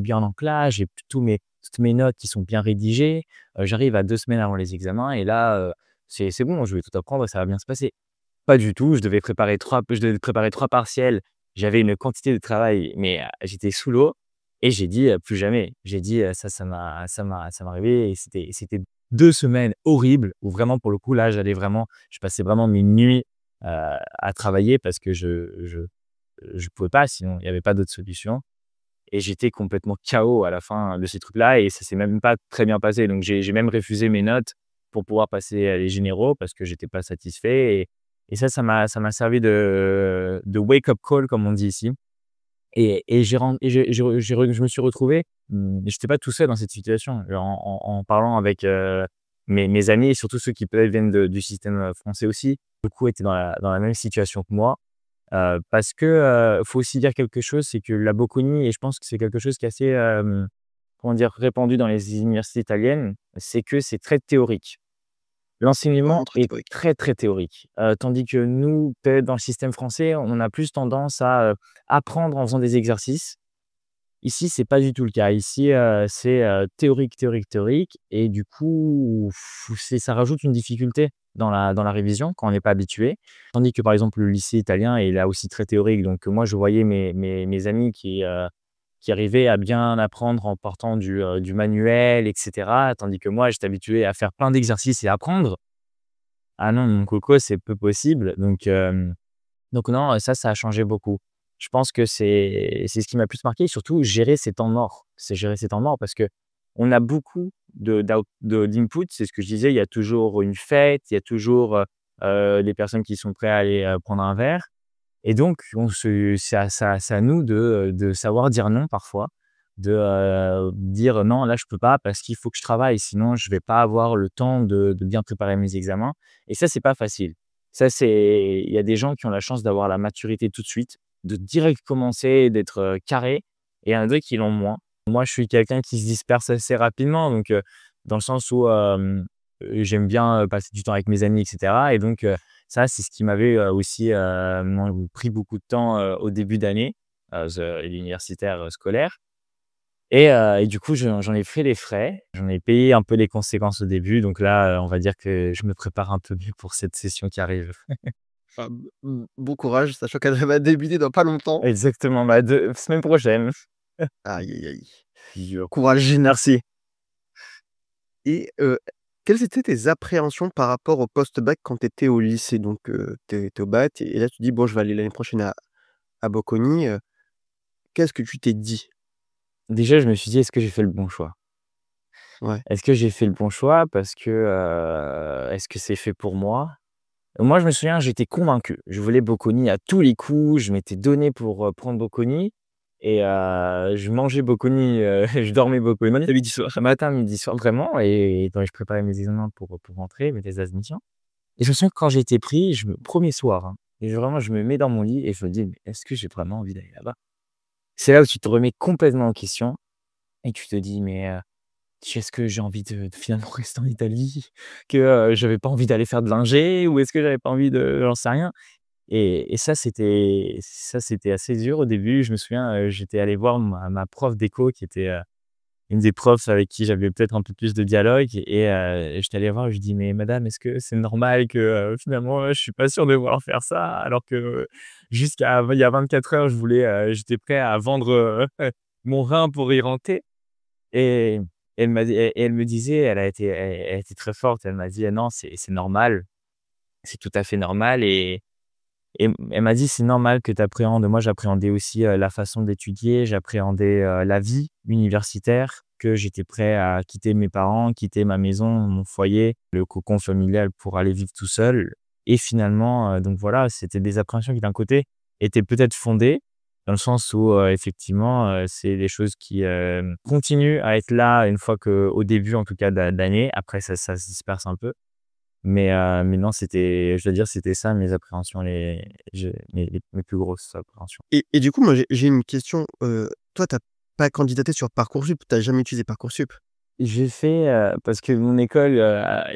bien en classe, j'ai toutes mes notes qui sont bien rédigées, j'arrive à 2 semaines avant les examens et là, c'est bon, je vais tout apprendre et ça va bien se passer». Pas du tout, je devais préparer 3 partiels. J'avais une quantité de travail, mais j'étais sous l'eau et j'ai dit, «Plus jamais». J'ai dit, ça m'est arrivé et c'était 2 semaines horribles où vraiment pour le coup là, je passais vraiment mes nuits, à travailler parce que je pouvais pas sinon, il y avait pas d'autre solution et j'étais complètement KO à la fin de ces trucs-là et ça s'est même pas très bien passé. Donc j'ai même refusé mes notes pour pouvoir passer, les généraux parce que j'étais pas satisfait et ça m'a servi de wake up call comme on dit ici et je me suis retrouvé, j'étais pas tout seul dans cette situation. En parlant avec, mes amis et surtout ceux qui peut-être viennent du système, français aussi, beaucoup étaient dans la même situation que moi. Parce que, faut aussi dire quelque chose, c'est que la Bocconi et je pense que c'est quelque chose qui est assez, comment dire? Répandu dans les universités italiennes, c'est que c'est très théorique. Vraiment L'enseignement très est théorique. très, très théorique, tandis que nous, peut-être dans le système français, on a plus tendance à, apprendre en faisant des exercices. Ici, c'est pas du tout le cas. Ici, c'est, théorique et du coup, ça rajoute une difficulté dans la révision quand on n'est pas habitué. Tandis que, par exemple, le lycée italien est là aussi très théorique. Donc, moi, je voyais mes amis qui arrivaient à bien apprendre en partant du manuel et cetera. Tandis que moi, j'étais habitué à faire plein d'exercices et apprendre. Ah non, mon coco, c'est peu possible. Donc non, ça a changé beaucoup. Je pense que c'est ce qui m'a le plus marqué et surtout gérer ses temps morts. C'est gérer ses temps morts parce qu'on a beaucoup d'input, c'est ce que je disais, il y a toujours une fête, il y a toujours, des personnes qui sont prêtes à aller, prendre un verre et donc c'est à nous de savoir dire non parfois, de, dire: «Non, là je peux pas parce qu'il faut que je travaille, sinon je vais pas avoir le temps de bien préparer mes examens» et ça, c'est pas facile. Ça, il y a des gens qui ont la chance d'avoir la maturité tout de suite, de direct commencer, d'être, carré et il y en a d'autres qui l'ont moins. Moi, je suis quelqu'un qui se disperse assez rapidement donc, dans le sens où, j'aime bien, passer du temps avec mes amis et cetera et donc, ça, c'est ce qui m'avait, aussi, pris beaucoup de temps, au début d'année, l'universitaire, scolaire Et du coup, j'en ai fait les frais. J'en ai payé un peu les conséquences au début. Donc là, on va dire que je me prépare un peu mieux pour cette session qui arrive. Ah, bon courage, sachant qu'elle va débuter dans pas longtemps. Exactement, bah, de semaine prochaine. Aïe, aïe, aïe. Dur. Courage. Merci. Et quelles étaient tes appréhensions par rapport au post-bac quand tu étais au lycée? Donc tu es au bac et là tu dis: «Bon, je vais aller l'année prochaine à Bocconi», qu'est-ce que tu t'es dit? Déjà, je me suis dit: «Est-ce que j'ai fait le bon choix? Ouais, Est-ce que j'ai fait le bon choix? Parce que, est-ce que c'est fait pour moi?» Moi, je me souviens, j'étais convaincu. Je voulais Bocconi à tous les coups. Je m'étais donné pour, prendre Bocconi et je mangeais Bocconi, je dormais Bocconi matin, midi, soir. Matin, midi, soir, vraiment et donc je préparais mes examens pour rentrer, mes admissions et je me souviens que quand j'ai été pris, je me 1er soir, hein et vraiment, je me mets dans mon lit et je me dis: «Mais est-ce que j'ai vraiment envie d'aller là-bas?» C'est là où tu te remets complètement en question et tu te dis: «Mais, est-ce que j'ai envie de finalement rester en Italie? Que, j'avais pas envie d'aller faire de l'ingé ou est-ce que j'avais pas envie de j'en sais rien». Et ça c'était assez dur au début. Je me souviens, j'étais allé voir ma prof d'éco qui était, une des profs avec qui j'avais peut-être un peu plus de dialogue et j'étais allé voir et je lui dis: «Mais madame, est-ce que c'est normal que, finalement, je suis pas sûr de vouloir faire ça alors que, jusqu'à il y a 24 heures, j'étais prêt à vendre, mon rein pour y rentrer?» et elle m'a dit et elle me disait, elle était très forte, elle m'a dit: «Non, c'est normal, c'est tout à fait normal» et elle m'a dit: «C'est normal que tu appréhendes». Moi, j'appréhendais aussi, la façon d'étudier, j'appréhendais, la vie universitaire, que j'étais prêt à quitter mes parents, quitter ma maison, mon foyer, le cocon familial pour aller vivre tout seul et finalement, donc voilà, c'était des appréhensions qui d'un côté étaient peut-être fondées, dans le sens où, effectivement, c'est des choses qui, continuent à être là une fois qu'au début en tout cas de l'année. Après ça se disperse un peu. Mais non, je dois dire, c'était ça mes appréhensions, mes plus grosses appréhensions. et du coup, moi j'ai une question, toi tu as pas candidaté sur Parcoursup? Tu as jamais utilisé Parcoursup? J'ai fait, parce que mon école,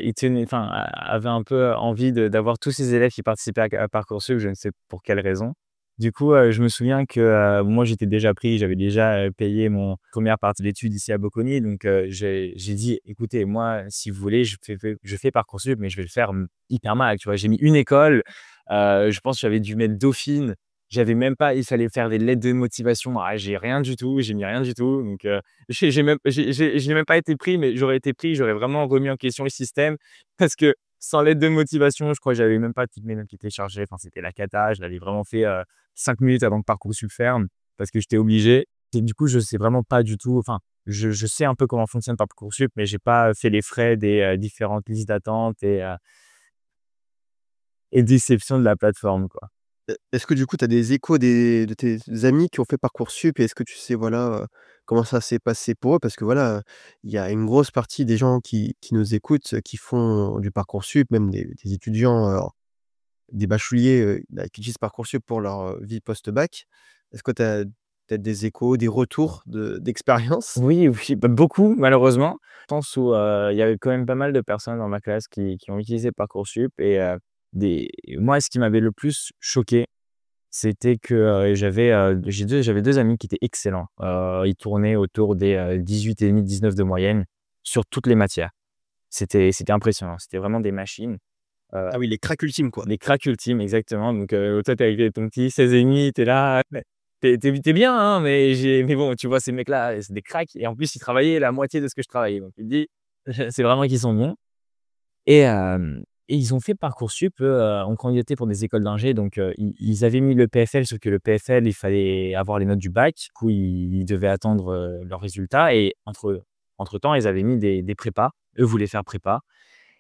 il tenait enfin, avait un peu envie d'avoir tous ces élèves qui participaient à Parcoursup, je ne sais pour quelle raison. Du coup, je me souviens que, moi j'étais déjà pris, j'avais déjà, payé mon première partie d'études ici à Bocconi donc j'ai dit: «Écoutez, moi, si vous voulez, je fais Parcoursup, mais je vais le faire, hyper mal», tu vois? J'ai mis une école, je pense que j'avais dû mettre Dauphine, j'avais même pas il fallait faire des lettres de motivation. Ah, j'ai rien du tout, j'ai mis rien du tout donc j'ai même pas été pris, mais j'aurais été pris, j'aurais vraiment remis en question le système parce que sans lettre de motivation, je crois que j'avais même pas toutes mes notes qui étaient chargées. Enfin, c'était la cata. Je l'avais vraiment fait, 5 minutes avant que Parcoursup ferme parce que j'étais obligé et du coup, je sais vraiment pas du tout enfin, je sais un peu comment fonctionne Parcoursup, mais j'ai pas fait les frais des, différentes listes d'attente et déception de la plateforme, quoi. Est-ce que du coup tu as des échos de tes amis qui ont fait Parcoursup et est-ce que tu sais, voilà, comment ça s'est passé pour eux? Parce que voilà, il y a une grosse partie des gens qui nous écoutent, qui font du Parcoursup, même des étudiants, des bacheliers, bah, qui utilisent Parcoursup pour leur, vie post-bac. Est-ce que tu as peut-être des échos, des retours d'expérience? Oui, oui, bah, beaucoup malheureusement. Je pense où, il y avait quand même pas mal de personnes dans ma classe qui ont utilisé Parcoursup et des moi, ce qui m'avait le plus choqué, c'était que, j'avais 2 amis qui étaient excellents. Ils tournaient autour des, 18,5-19 de moyenne sur toutes les matières. C'était impressionnant, c'était vraiment des machines, heu, Ah oui, les cracks ultimes, quoi. des cracks ultimes exactement donc toi, tu es avec ton petit 16,5, tu es là, tu es bien, hein, mais bon, tu vois ces mecs-là, c'est des cracks et en plus, ils travaillaient la moitié de ce que je travaillais donc tu te dis: «C'est vraiment qu'ils sont bons». Et ils ont fait Parcoursup, eux, ont candidaté pour des écoles d'ingé donc ils avaient mis le PFL, sauf que le PFL, il fallait avoir les notes du bac. Du coup, ils devaient attendre, leurs résultats et entre-temps, ils avaient mis des prépas. Eux voulaient faire prépa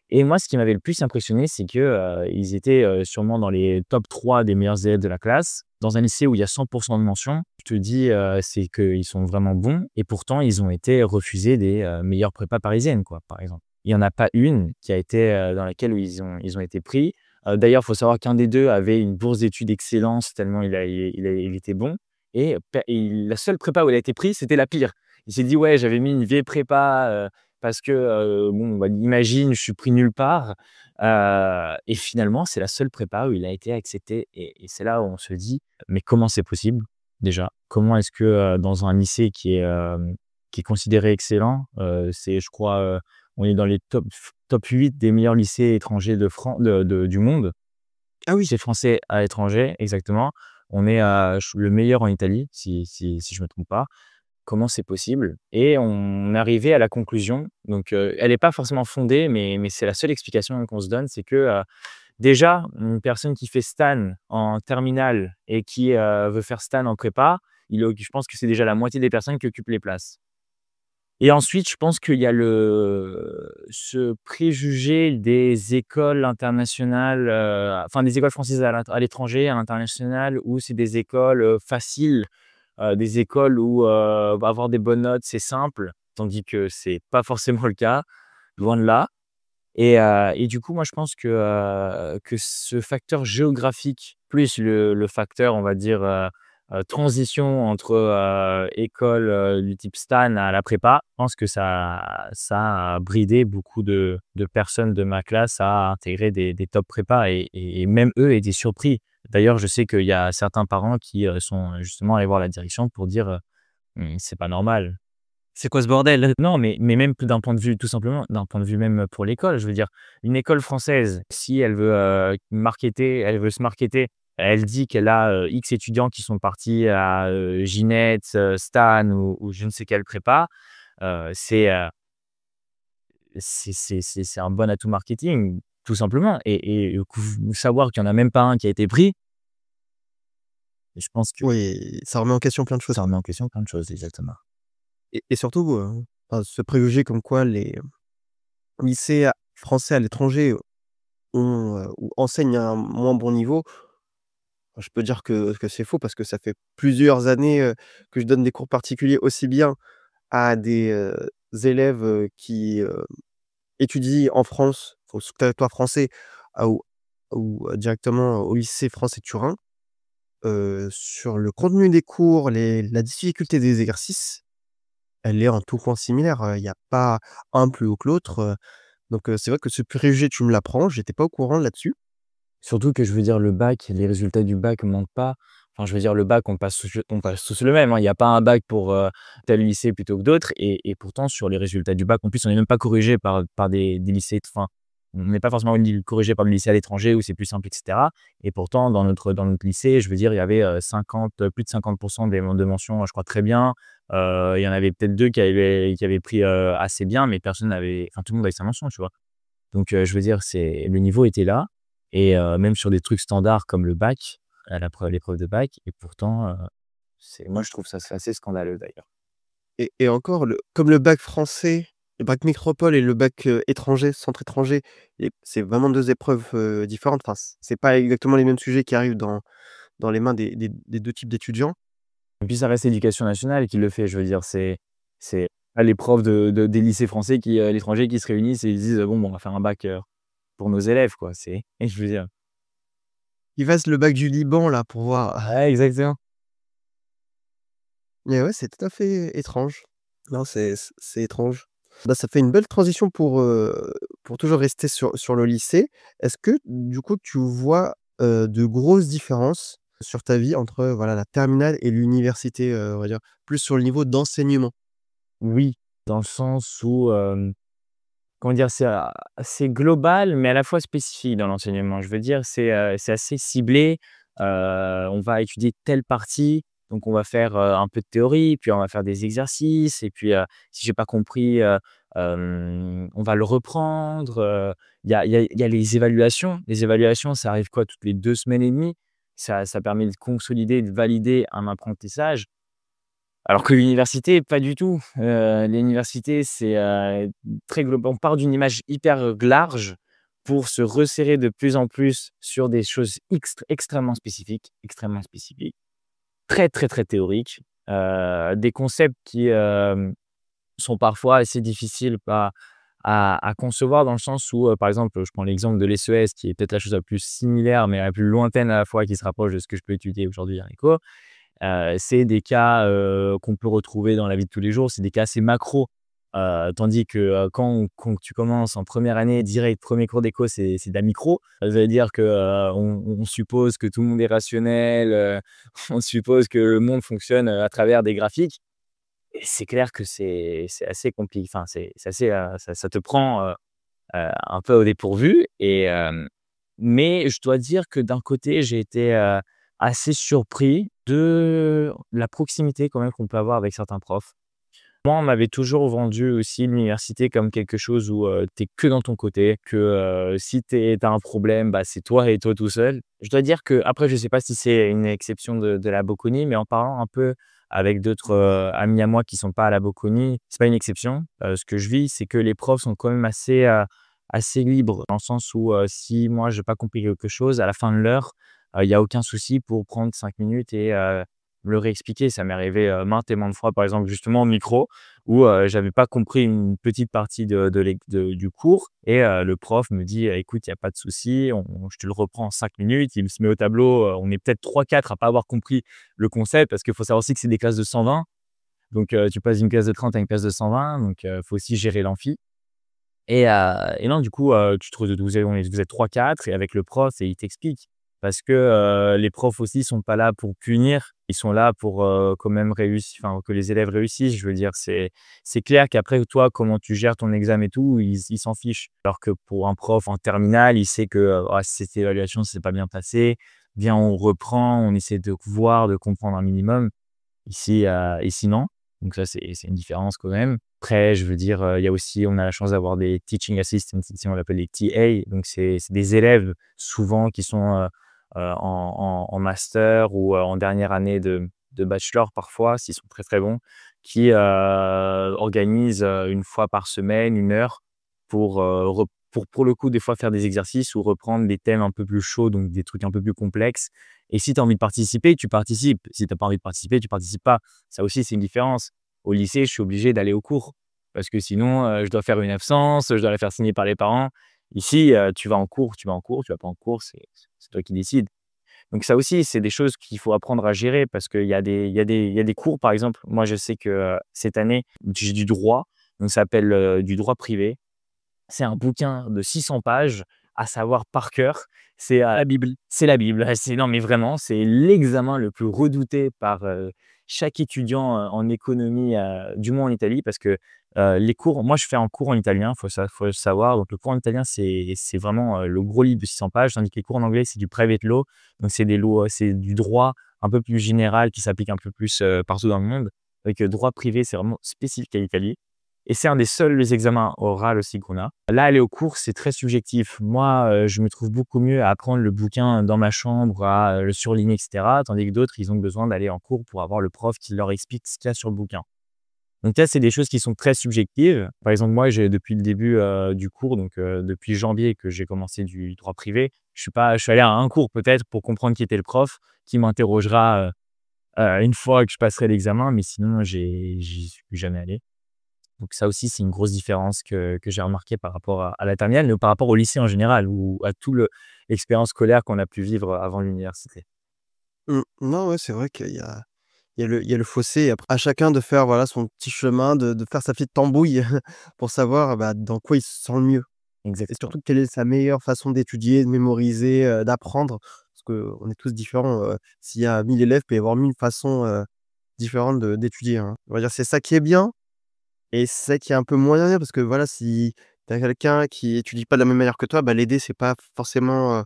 et moi, ce qui m'avait le plus impressionné, c'est que, ils étaient, sûrement dans les top 3 des meilleurs élèves de la classe, dans un lycée où il y a 100 de mentions. Je te dis, c'est qu'ils sont vraiment bons et pourtant, ils ont été refusés des, meilleures prépas parisiennes, quoi, par exemple. Il y en a pas une qui a été, dans laquelle où ils ont été pris. D'ailleurs, il faut savoir qu'un des 2 avait une bourse d'études excellence tellement il était bon et la seule prépa où il a été pris, c'était la pire. Il s'est dit: «Ouais, j'avais mis une vieille prépa, parce que, bon, bah, imagine, je suis pris nulle part», et finalement, c'est la seule prépa où il a été accepté et c'est là où on se dit: «Mais comment c'est possible déjà? Comment est-ce que, dans un lycée qui est considéré excellent. C'est je crois, on est dans les top 8 des meilleurs lycées étrangers du monde. Ah oui! Lycées français à l'étranger, exactement. On est à le meilleur en Italie, si je me trompe pas. Comment c'est possible? Et on est arrivé à la conclusion, donc elle est pas forcément fondée, mais c'est la seule explication qu'on se donne, c'est que, déjà, une personne qui fait stan en terminale et qui, veut faire stan en prépa, je pense que c'est déjà la moitié des personnes qui occupent les places. Et ensuite, je pense qu'il y a ce préjugé des écoles internationales, enfin des écoles françaises à l'étranger, à l'international, où c'est des écoles, faciles, des écoles où, avoir des bonnes notes, c'est simple, tandis que c'est pas forcément le cas, loin de là. Et du coup, moi, je pense que ce facteur géographique, plus le facteur, on va dire, transition entre, école, du type stan à la prépa, je pense que ça a bridé beaucoup de personnes de ma classe à intégrer des top prépa et même eux étaient surpris. D'ailleurs, je sais qu'il y a certains parents qui, sont justement allés voir la direction pour dire, «C'est pas normal». C'est quoi ce bordel? Non, mais même d'un point de vue tout simplement, d'un point de vue même pour l'école, je veux dire, une école française, si elle veut, elle veut se marketer, elle dit qu'elle a, X étudiants qui sont partis à, Ginette, Stan ou je ne sais quelle prépa, c'est, c'est un bon atout marketing, tout simplement et savoir qu'il y en a même pas un qui a été pris, je pense que Oui, ça remet en question plein de choses ça remet en question plein de choses, exactement. et surtout, enfin, ce préjugé comme quoi les lycées français à l'étranger ont, ou enseignent à un moins bon niveau. Je peux dire que c'est faux parce que ça fait plusieurs années, que je donne des cours particuliers aussi bien à des, élèves, qui, étudient en France, sur le territoire français, ou directement au lycée français Turin. Sur le contenu des cours, la difficulté des exercices, elle est en tout point similaire, il y a pas un plus haut que l'autre, donc c'est vrai que ce préjugé, tu me l'apprends, j'étais pas au courant là-dessus. Surtout que je veux dire le bac, les résultats du bac mentent pas. Enfin, je veux dire le bac, on passe tous le même, hein. Il y a pas un bac pour, tel lycée plutôt que d'autres et pourtant sur les résultats du bac, en plus, on est même pas corrigé par des lycées enfin, on n'est pas forcément corrigé par des lycées à l'étranger où c'est plus simple et cetera et pourtant dans notre lycée, je veux dire, il y avait, 50, plus de 50 de mentions, je crois très bien. Il y en avait peut-être 2 qui avaient pris, assez bien, mais personne n'avait enfin tout le monde avait sa mention, tu vois? Donc je veux dire, le niveau était là et même sur des trucs standards comme le bac, à l'épreuve de bac et pourtant, moi je trouve ça c'est assez scandaleux d'ailleurs. Et encore comme le bac français, le bac métropole et le bac, étranger, centre étranger, et c'est vraiment 2 épreuves, différentes. Enfin, c'est pas exactement les mêmes sujets qui arrivent dans les mains des 2 types d'étudiants. Et puis ça reste l'éducation nationale qui le fait, je veux dire, c'est pas les profs des lycées français qui, à l'étranger qui se réunissent et ils disent: «Bon, on va faire un bac, pour nos élèves», quoi, et je veux dire Ils fassent le bac du Liban là pour voir. ouais, exactement. Mais ouais, c'est tout à fait étrange. Non, c'est étrange. Bah, ça fait une belle transition pour toujours rester sur le lycée. Est-ce que, du coup, tu vois, de grosses différences sur ta vie entre, voilà, la terminale et l'université, on va dire, plus sur le niveau d'enseignement? Oui, dans le sens où, comment dire? C'est global, mais à la fois spécifique dans l'enseignement. Je veux dire, c'est assez ciblé. On va étudier telle partie, donc on va faire, un peu de théorie, puis on va faire des exercices et puis, si j'ai pas compris, on va le reprendre, il y a les évaluations. Les évaluations, ça arrive quoi? Toutes les 2 semaines et demie. Ça permet de consolider, de valider un apprentissage. Alors que l'université, pas du tout. L'université, c'est, très global. On part d'une image hyper, large pour se resserrer de plus en plus sur des choses extrêmement spécifiques, très, très, très théoriques, des concepts qui, sont parfois assez difficiles à concevoir dans le sens où, par exemple, je prends l'exemple de l'ESSES qui est peut-être la chose la plus similaire, mais la plus lointaine à la fois qui se rapproche de ce que je peux étudier aujourd'hui à l'éco. C'est des cas, qu'on peut retrouver dans la vie de tous les jours, c'est des cas assez macro. Tandis que, quand tu commences en première année, direct, premier cours d'éco, c'est de la micro. Ça veut dire que, on suppose que tout le monde est rationnel, on suppose que le monde fonctionne, à travers des graphiques et c'est clair que c'est assez compliqué. Enfin, c'est assez, ça te prend, un peu au dépourvu mais je dois dire que d'un côté, j'ai été, assez surpris de la proximité quand même qu'on peut avoir avec certains profs. Moi, on m'avait toujours vendu aussi l'université comme quelque chose où, tu es que dans ton côté, que, si tu as un problème, bah, c'est toi et toi tout seul. Je dois dire que après, je sais pas si c'est une exception de la Bocconi, mais en parlant un peu avec d'autres, amis à moi qui sont pas à la Bocconi, c'est pas une exception. Ce que je vis, c'est que les profs sont quand même assez libres dans le sens où, si moi j'ai pas compris quelque chose, à la fin de l'heure, il y a aucun souci pour prendre 5 minutes et me le réexpliquer. Ça m'est arrivé, maintes et maintes fois, par exemple, justement au micro où, j'avais pas compris une petite partie du cours et le prof me dit: «Écoute, il y a pas de souci, je te le reprends en 5 minutes». Il se met au tableau, on est peut-être 3-4 à pas avoir compris le concept parce qu'il faut savoir aussi que c'est des classes de 120. Donc tu passes d'une classe de 30 à une classe de 120, donc faut aussi gérer l'amphi et non, du coup, tu te retrouves vous êtes 3-4 et avec le prof et il t'explique. Parce que, les profs aussi sont pas là pour punir, ils sont là pour, quand même enfin, que les élèves réussissent. Je veux dire, c'est clair qu'après toi, comment tu gères ton examen et tout, ils s'en fichent. Alors que pour un prof en terminale, il sait que, «Ah, cette évaluation s'est pas bien passée, viens, on reprend, on essaie de voir, de comprendre un minimum». Ici non. Donc ça, c'est une différence quand même. Après, je veux dire, il y a aussi on a la chance d'avoir des teaching assistants, ici on l'appelle les TA, donc c'est des élèves souvent qui sont, en master ou, en dernière année de bachelor parfois, s'ils sont très, très bons, qui, organisent, 1 fois par semaine, 1 heure pour, pour le coup, des fois faire des exercices ou reprendre des thèmes un peu plus chauds, donc des trucs un peu plus complexes et si tu as envie de participer, tu participes. Si tu as pas envie de participer, tu participes pas. Ça aussi, c'est une différence. Au lycée, je suis obligé d'aller aux cours parce que sinon, je dois faire une absence, je dois la faire signer par les parents. Ici, tu vas en cours, tu vas en cours, tu vas pas en cours, c'est toi qui décides. Donc ça aussi, c'est des choses qu'il faut apprendre à gérer parce qu'il y a des cours, par exemple, moi, je sais que, cette année, j'ai du droit, donc ça s'appelle, du droit privé. C'est un bouquin de 600 pages à savoir par cœur. La Bible. C'est la Bible. C'est non, mais vraiment, c'est l'examen le plus redouté par, chaque étudiant, en économie, du moins en Italie parce que, les cours moi je fais un cours en italien, faut le savoir. Donc le cours en italien, c'est vraiment, le gros livre de 600 pages, tandis que les cours en anglais, c'est du private law. Donc c'est des lois c'est du droit un peu plus général qui s'applique un peu plus, partout dans le monde. Avec, droit privé, c'est vraiment spécifique à l'Italie. Et c'est un des seuls examens oraux aussi qu'on a. Là, aller aux cours, c'est très subjectif. Moi, je me trouve beaucoup mieux à apprendre le bouquin dans ma chambre, à, le surligner et cetera, tandis que d'autres, ils ont besoin d'aller en cours pour avoir le prof qui leur explique ce qu'il y a sur le bouquin. Donc là, c'est des choses qui sont très subjectives. Par exemple, moi, j'ai depuis le début, du cours, donc depuis janvier que j'ai commencé du droit privé, je suis allé à un cours peut-être pour comprendre qui était le prof, qui m'interrogera, une fois que je passerai l'examen, mais sinon j'y suis plus jamais allé. Donc ça aussi, c'est une grosse différence que j'ai remarqué par rapport à la terminale, mais par rapport au lycée en général ou à tout l'expérience scolaire qu'on a pu vivre avant l'université. Non, ouais, c'est vrai qu'il y a le fossé et après à chacun de faire, voilà, son petit chemin, de faire sa petite tambouille pour savoir, bah, dans quoi il se sent le mieux et Exactement. surtout quelle est sa meilleure façon d'étudier, de mémoriser, d'apprendre. Parce qu'on est tous différents, s'il y a 1000 élèves, il peut y avoir 1000 façons, différentes d'étudier, hein. On va dire c'est ça qui est bien et c'est ça qui est un peu moins bien parce que, voilà, si tu as quelqu'un qui étudie pas de la même manière que toi, bah, l'aider c'est pas forcément,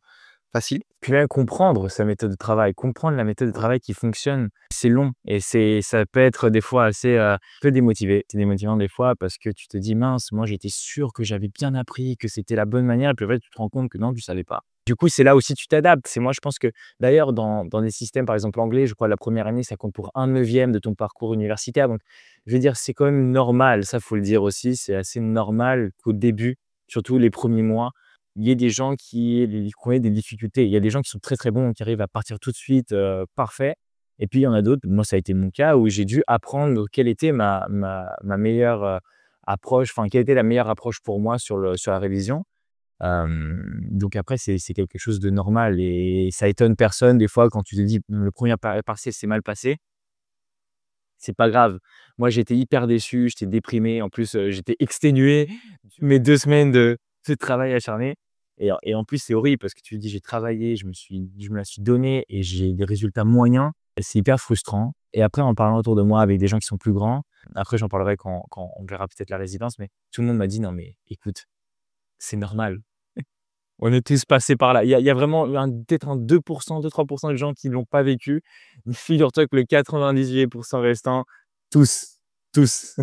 facile. Puis même comprendre sa méthode de travail, comprendre la méthode de travail qui fonctionne, c'est long et ça peut être des fois assez, peu démotivé. C'est démotivant des fois parce que tu te dis: «Mince, moi j'étais sûr que j'avais bien appris, que c'était la bonne manière» et puis en fait, tu te rends compte que non, tu savais pas. Du coup, c'est là aussi tu t'adaptes. C'est moi, je pense que d'ailleurs dans des systèmes, par exemple anglais, je crois la première année, ça compte pour 1/9 de ton parcours universitaire donc je veux dire, c'est quand même normal, ça faut le dire aussi, c'est assez normal qu'au début, surtout les premiers mois, il y ait des gens qui ont des difficultés. Il y a des gens qui sont très, très bons, qui arrivent à partir tout de suite, parfait et puis il y en a d'autres, moi ça a été mon cas, où j'ai dû apprendre quelle était ma meilleure, approche, enfin quelle était la meilleure approche pour moi sur la révision. Donc après c'est quelque chose de normal et ça étonne personne des fois quand tu te dis: «Le premier partiel s'est mal passé». C'est pas grave. Moi, j'étais hyper déçu, j'étais déprimé. En plus, j'étais exténué de mes 2 semaines de travail acharné et en plus, c'est horrible parce que tu te dis: «J'ai travaillé, je me la suis donnée et j'ai des résultats moyens». C'est hyper frustrant et après, en parlant autour de moi avec des gens qui sont plus grands, Après, j'en parlerai quand on verra peut-être la résidence, mais tout le monde m'a dit: «Non, mais écoute, c'est normal. On est tous passés par là». Il y a vraiment peut-être un 2-3 de gens qui ne l'ont pas vécu. Figure-toi que le 98 restants, tous, tous.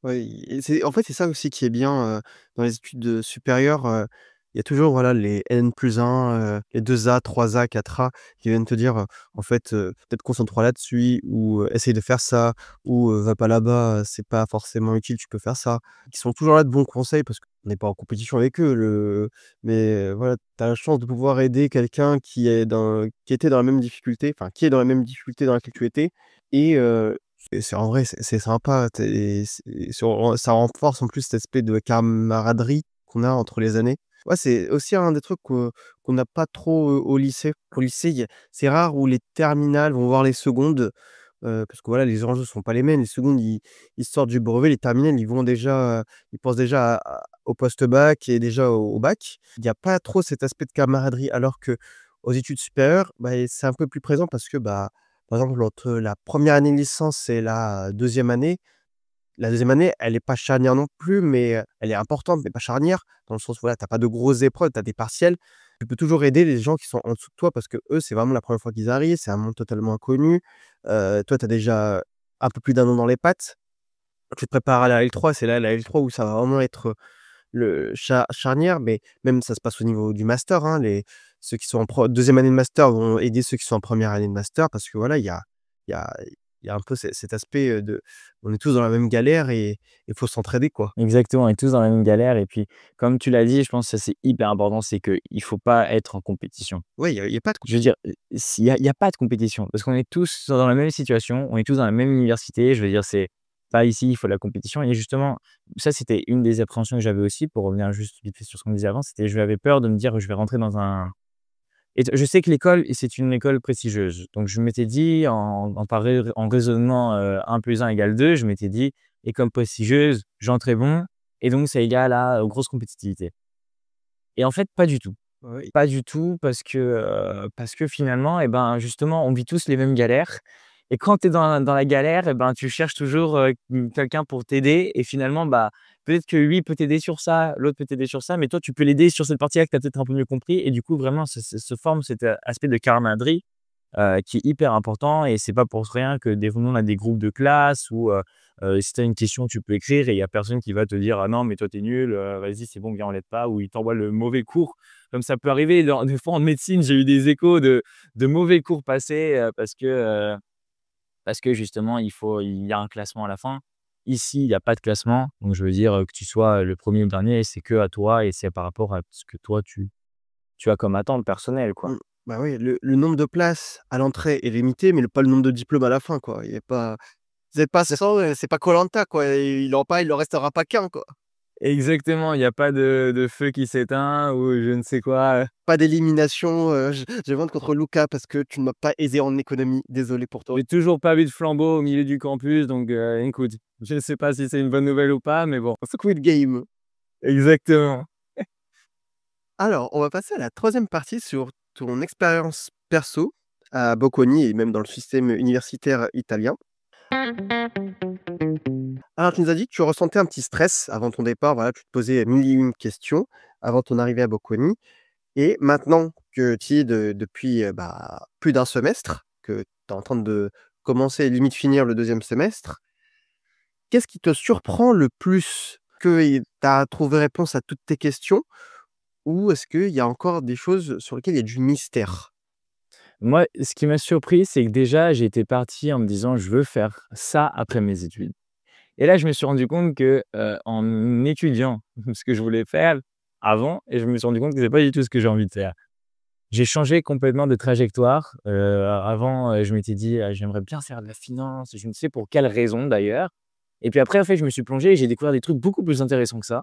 Oui et c'est en fait, c'est ça aussi qui est bien, dans les études, supérieures, il y a toujours, voilà, les N+1, les 2A, 3A, 4A qui viennent te dire, en fait, «Peut-être concentre-toi là-dessus» ou «Essaye de faire ça» ou «Va pas là-bas, c'est pas forcément utile, tu peux faire ça». Qui sont toujours là de bons conseils parce qu'on n'est pas en compétition avec eux, mais voilà, tu as la chance de pouvoir aider quelqu'un qui était dans la même difficulté, enfin, qui est dans la même difficulté dans laquelle tu étais et c'est en vrai, c'est sympa, ça renforce en plus cet aspect de camaraderie qu'on a entre les années. Ouais, c'est aussi un des trucs qu'on n'a pas trop, au lycée. Au lycée, c'est rare où les terminales vont voir les secondes, parce que voilà, les enjeux sont pas les mêmes. Les secondes, ils sortent du brevet, les terminales, ils pensent déjà au post-bac et déjà au bac. Il y a pas trop cet aspect de camaraderie alors qu'aux études supérieures, bah, c'est un peu plus présent parce que, bah, par exemple, entre la première année de licence et la deuxième année, elle est pas charnière non plus, mais, elle est importante, mais pas charnière, dans le sens où, voilà, tu as pas de grosses épreuves, tu as des partiels. Tu peux toujours aider les gens qui sont en dessous de toi parce qu'eux, c'est vraiment la première fois qu'ils arrivent, c'est un monde totalement inconnu. Toi, tu as déjà un peu plus d'1 an dans les pattes. Tu te prépares à la L3, c'est là, la L3 où ça va vraiment être, le charnière, mais même ça se passe au niveau du master, hein. Ceux qui sont en 2e année de master vont aider ceux qui sont en première année de master parce que voilà, il y a il y a un peu cet aspect, de on est tous dans la même galère et il faut s'entraider, quoi. Exactement, on est tous dans la même galère et puis, comme tu l'as dit, je pense que ça, c'est hyper important, c'est qu'il faut pas être en compétition. Ouais, il y a pas de Je veux dire, s'il y a pas de compétition parce qu'on est tous dans la même situation, on est tous dans la même université. Je veux dire, c'est pas ici, il faut la compétition et justement, ça, c'était une des appréhensions que j'avais aussi pour revenir juste vite fait sur ce qu'on disait avant, c'était j'avais peur de me dire: «Je vais rentrer dans un» et je sais que l'école, c'est une école prestigieuse. Donc je m'étais dit en raisonnement, 1 + 1 = 2, je m'étais dit: «École prestigieuse, j'entrais bon et donc ça égale à, grosse compétitivité» et en fait, pas du tout. oui. Pas du tout parce que finalement et ben, justement, on vit tous les mêmes galères et quand tu es dans la galère et ben, tu cherches toujours, quelqu'un pour t'aider et finalement, bah, peut-être que lui peut t'aider sur ça, l'autre peut t'aider sur ça, mais toi, tu peux l'aider sur cette partie-là que tu as peut-être un peu mieux compris et du coup, vraiment, se forme cet, aspect de camaraderie qui est hyper important et c'est pas pour rien que des fois, nous, on a des groupes de classe où, si tu as une question, tu peux écrire et il y a personne qui va te dire: «Ah non, mais toi, tu es nul, vas-y, c'est bon, viens, on l'aide pas» ou il t'envoie le mauvais cours. Comme ça peut arriver dans des fois en médecine, j'ai eu des échos de mauvais cours passés, parce que justement, il y a un classement à la fin. Ici, il y a pas de classement, donc je veux dire, que tu sois le premier ou le dernier, c'est que à toi et c'est par rapport à ce que toi tu as comme attente personnelle, quoi. Mmh. Bah, oui, le nombre de places à l'entrée est limité, mais pas le nombre de diplômes à la fin, quoi. Il y a pas c'est pas 100, c'est pas koh quoi. Il en restera pas qu'un, quoi. Exactement, il y a pas de feu qui s'éteint ou je ne sais quoi, Pas d'élimination, je vante contre Luca parce que tu ne m'as pas aisé en économie. Désolé pour toi. j'ai toujours pas vu de flambeau au milieu du campus donc écoute, je ne sais pas si c'est une bonne nouvelle ou pas, mais bon. Squid Game. Exactement. Alors, on va passer à la troisième partie sur ton expérience perso à Bocconi et même dans le système universitaire italien. Alors, tu nous as dit que tu ressentais un petit stress avant ton départ, voilà, tu te posais mille et une questions avant ton arrivée à Bocconi et maintenant que tu y es depuis, bah, plus d'un semestre, que tu es en train de commencer, limite finir le deuxième semestre, qu'est-ce qui te surprend le plus? Que tu as trouvé réponse à toutes tes questions ou est-ce qu'il y a encore des choses sur lesquelles il y a du mystère? Moi, ce qui m'a surpris, c'est que déjà, j'étais parti en me disant: «Je veux faire ça après mes études» et là, je me suis rendu compte que, en étudiant ce que je voulais faire avant et je me suis rendu compte que c'est pas du tout ce que j'ai envie de faire. J'ai changé complètement de trajectoire, avant, je m'étais dit: «Ah, j'aimerais bien faire de la finance», je ne sais pour quelle raison d'ailleurs et puis après, en fait, je me suis plongé et j'ai découvert des trucs beaucoup plus intéressants que ça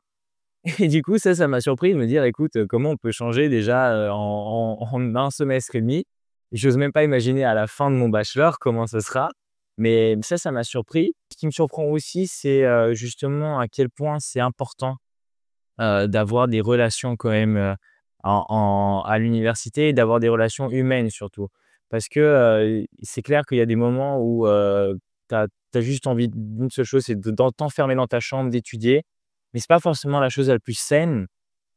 et du coup, ça m'a surpris de me dire: «Écoute, comment on peut changer déjà, en 1 semestre et demi?» J'ose même pas imaginer à la fin de mon bachelor comment ce sera, mais ça m'a surpris. Ce qui me surprend aussi, c'est, justement à quel point c'est important, d'avoir des relations quand même, à l'université et d'avoir des relations humaines surtout. Parce que, c'est clair qu'il y a des moments où, tu as tu as juste envie d'une seule chose, c'est de t'enfermer dans ta chambre, d'étudier. Mais c'est pas forcément la chose la plus saine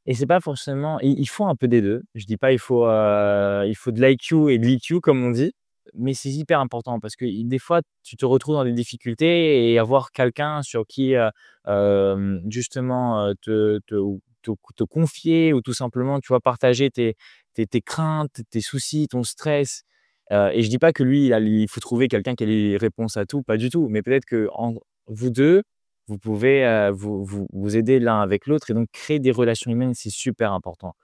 et c'est pas forcément il faut un peu des 2. Je dis pas il faut de l'IQ et de l'EQ comme on dit, mais c'est hyper important parce que des fois, tu te retrouves dans des difficultés et avoir quelqu'un sur qui, justement, te confier ou tout simplement, tu vois, partager tes craintes, tes soucis, ton stress. Et je dis pas que lui, il faut trouver quelqu'un qui a les réponses à tout, pas du tout. Mais peut-être qu'en vous 2, vous pouvez, vous aider l'un avec l'autre et donc créer des relations humaines, c'est super important.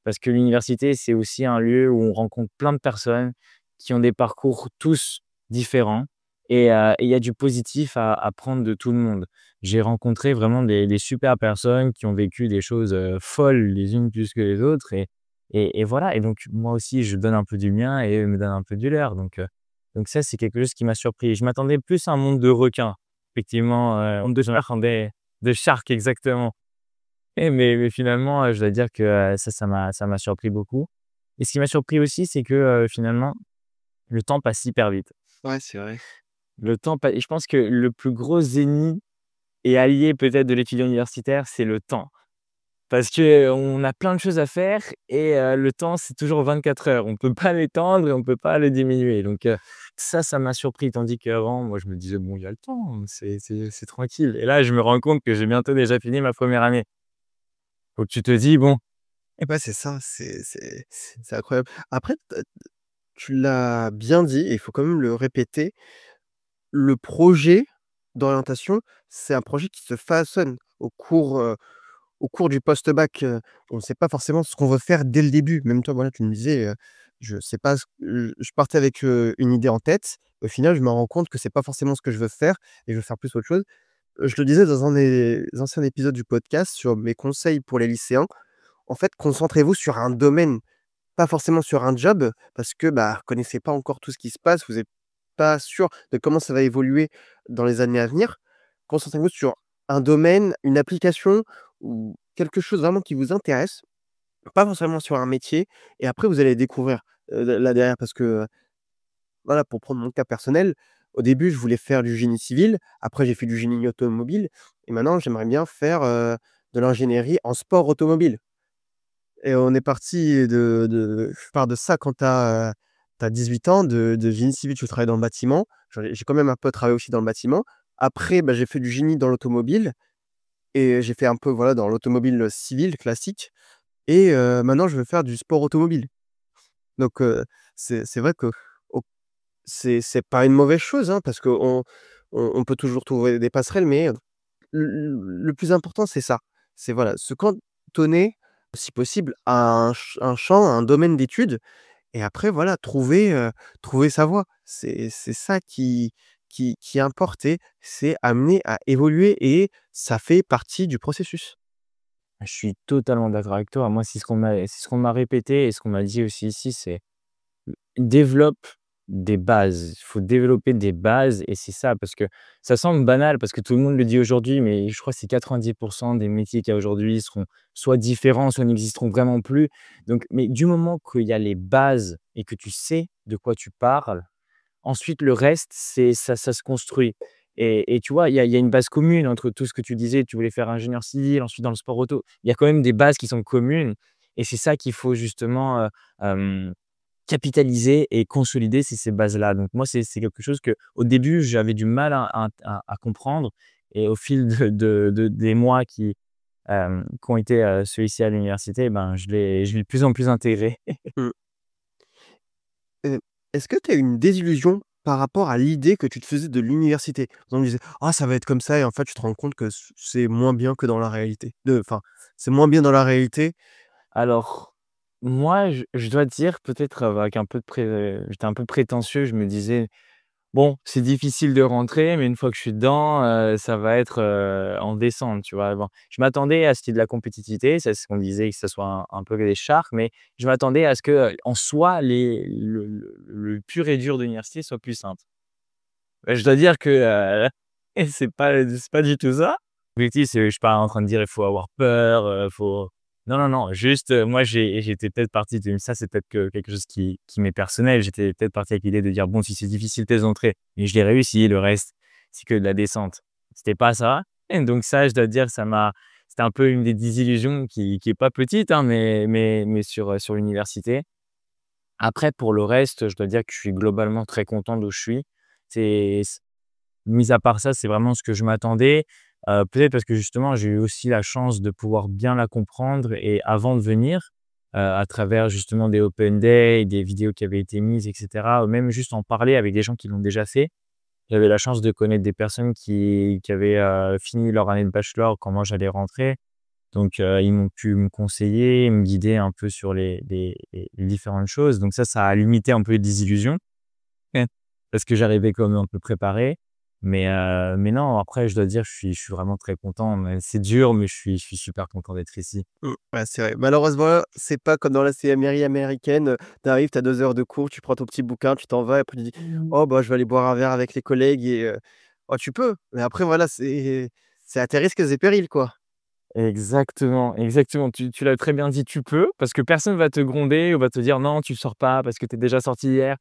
Parce que l'université, c'est aussi un lieu où on rencontre plein de personnes qui ont des parcours tous différents et il y a du positif à prendre de tout le monde. J'ai rencontré vraiment des super personnes qui ont vécu des choses, folles les unes plus que les autres et voilà et donc moi aussi je donne un peu du mien et eux me donnent un peu du leur donc ça c'est quelque chose qui m'a surpris. Je m'attendais plus à un monde de requins, effectivement, monde de shark, de shark exactement mais finalement, je dois dire que, ça m'a surpris beaucoup et ce qui m'a surpris aussi, c'est que, finalement, le temps passe hyper vite. Ouais, c'est vrai. Le temps pa et je pense que le plus gros ennemi et allié peut-être de l'étudiant universitaire, c'est le temps. Parce qu'on a plein de choses à faire et le temps, c'est toujours 24 heures. On ne peut pas l'étendre et on ne peut pas le diminuer. Donc ça m'a surpris. Tandis qu'avant, moi, je me disais: «Bon, il y a le temps, c'est tranquille» et là, je me rends compte que j'ai bientôt déjà fini ma première année. Donc tu te dis: «Bon». Et bah, c'est ça, c'est incroyable. Après, tu l'as bien dit et il faut quand même le répéter, le projet d'orientation, c'est un projet qui se façonne au cours du post-bac, on ne sait pas forcément ce qu'on veut faire dès le début. Même toi, voilà, tu me disais, je sais pas je partais avec, une idée en tête. Au final, je me rends compte que c'est pas forcément ce que je veux faire et je veux faire plus autre chose. Je le disais dans un des anciens épisodes du podcast sur mes conseils pour les lycéens. En fait, concentrez-vous sur un domaine, pas forcément sur un job parce que, bah, vous connaissez pas encore tout ce qui se passe, vous êtes pas sûr de comment ça va évoluer dans les années à venir. Concentrez-vous sur un domaine, une application ou quelque chose vraiment qui vous intéresse, pas forcément sur un métier et après vous allez découvrir, là derrière parce que, voilà, pour prendre mon cas personnel, au début je voulais faire du génie civil, après j'ai fait du génie automobile et maintenant j'aimerais bien faire, de l'ingénierie en sport automobile. Et on est parti je pars de ça quand tu as 18 ans, de génie civil, tu travailles dans le bâtiment. J'ai quand même un peu travaillé aussi dans le bâtiment. Après, bah, j'ai fait du génie dans l'automobile et j'ai fait un peu, voilà, dans l'automobile, civile classique et maintenant je veux faire du sport automobile. Donc c'est vrai que au c'est pas une mauvaise chose, hein, parce qu'on peut toujours trouver des passerelles, mais le plus important, c'est ça. C'est voilà, se cantonner, si possible, à un champ, un domaine d'études et après voilà, trouver sa voie. C'est ça qui importe et c'est amené à évoluer et ça fait partie du processus. Je suis totalement d'accord avec toi. Moi, c'est ce qu'on m'a répété et ce qu'on m'a dit aussi ici, c'est: «Développe des bases». Il faut développer des bases et c'est ça parce que ça semble banal parce que tout le monde le dit aujourd'hui, mais je crois que c'est 90 des métiers qu'il y a aujourd'hui seront soit différents, soit n'existeront vraiment plus. Donc mais du moment qu'il y a les bases et que tu sais de quoi tu parles, ensuite, le reste, c'est ça se construit et tu vois, il y a une base commune entre tout ce que tu disais. Tu voulais faire ingénieur civil, ensuite dans le sport auto. Il y a quand même des bases qui sont communes et c'est ça qu'il faut justement, capitaliser et consolider, c'est ces bases-là. Donc moi, c'est quelque chose que au début, j'avais du mal à comprendre et au fil de des mois qui ont été, ceux-ci à l'université, ben, je l'ai de plus en plus intégré. Mmh. Heu, est-ce que tu as une désillusion par rapport à l'idée que tu te faisais de l'université? On disait: «Ah ça va être comme ça» et en fait tu te rends compte que c'est moins bien que dans la réalité. Enfin, c'est moins bien dans la réalité. Alors, moi, je dois dire peut-être avec un peu de j'étais un peu prétentieux, je me disais: «Bon, c'est difficile de rentrer, mais une fois que je suis dedans, ça va être, en descente», tu vois? Bon, je m'attendais à ce qu'il y ait de la compétitivité, c'est ce qu'on disait, que ce soit un peu des Sharks, mais je m'attendais à ce que, en soi, le pur et dur de l'université soit plus simple. Je dois dire que, et c'est pas du tout ça. L'objectif, c'est je suis pas en train de dire: «Il faut avoir peur, faut» non, non, non, juste, moi j'étais peut-être parti de ça, c'est peut-être que quelque chose qui m'est personnel. J'étais peut-être parti avec l'idée de dire: «Bon, si c'est difficile tes entrées» et je l'ai réussi, le reste, c'est que de la descente. C'était pas ça et donc ça, je dois dire, c'était un peu une des désillusions qui est pas petite, hein, mais sur l'université. Après pour le reste, je dois dire que je suis globalement très content d'où je suis. C'est Mis à part ça, c'est vraiment ce que je m'attendais, peut-être parce que justement, j'ai eu aussi la chance de pouvoir bien la comprendre et avant de venir, à travers justement des open day, des vidéos qui avaient été mises et cetera, ou même juste en parler avec des gens qui l'ont déjà fait. J'avais la chance de connaître des personnes qui avaient, fini leur année de bachelor quand moi j'allais rentrer. Donc, ils m'ont pu me conseiller, me guider un peu sur les différentes choses. Donc ça a limité un peu les désillusions. Ouais. Parce que j'arrivais quand même un peu préparé. Mais non, après, je dois dire, je suis vraiment très content. Mais c'est dur, mais je suis super content d'être ici. Ouais, c'est vrai. Malheureusement, c'est pas comme dans la série américaine, tu arrives, tu as 2 heures de cours, tu prends ton petit bouquin, tu t'en vas et après tu dis: «Oh bah, je vais aller boire un verre avec les collègues» et oh tu peux, mais après voilà, c'est à tes risques et périls, quoi. Exactement, exactement. Tu l'as très bien dit, tu peux, parce que personne va te gronder ou va te dire: «Non, tu sors pas parce que tu es déjà sorti hier».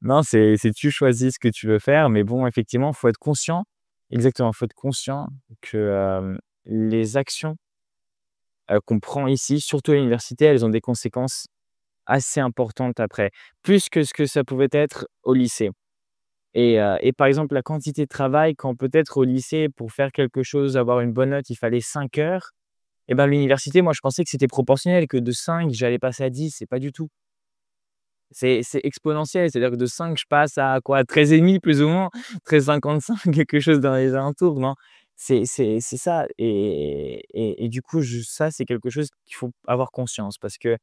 Non, c'est tu choisis ce que tu veux faire, mais bon, effectivement, faut être conscient exactement, faut être conscient que, les actions, qu'on prend ici, surtout à l'université, elles ont des conséquences assez importantes après, plus que ce que ça pouvait être au lycée et par exemple, la quantité de travail quand peut-être au lycée, pour faire quelque chose, avoir une bonne note, il fallait 5 heures et ben, à l'université, moi, je pensais que c'était proportionnel, que de 5 j'allais passer à 10, c'est pas du tout. C'est exponentiel, c'est-à-dire que de 5 je passe à quoi? 13,5 plus ou moins, 13,55 quelque chose dans les alentours, non? C'est ça et du coup, ça, c'est quelque chose qu'il faut avoir conscience parce que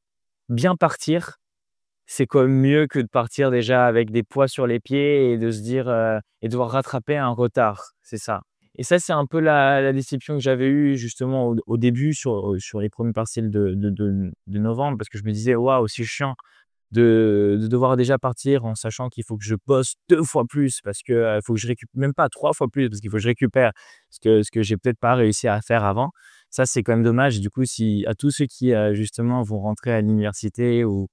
bien partir, c'est quand même mieux que de partir déjà avec des poids sur les pieds et de se dire, et devoir rattraper un retard, c'est ça. Et ça, c'est un peu la déception que j'avais eue justement au début sur les premiers partiels de novembre parce que je me disais: «Waouh, c'est chiant de devoir déjà partir en sachant qu'il faut que je bosse 2 fois plus parce que, faut que je récupère même pas 3 fois plus parce qu'il faut que je récupère ce que j'ai peut-être pas réussi à faire avant. Ça, c'est quand même dommage. Du coup, si à tous ceux qui, justement vont rentrer à l'université ou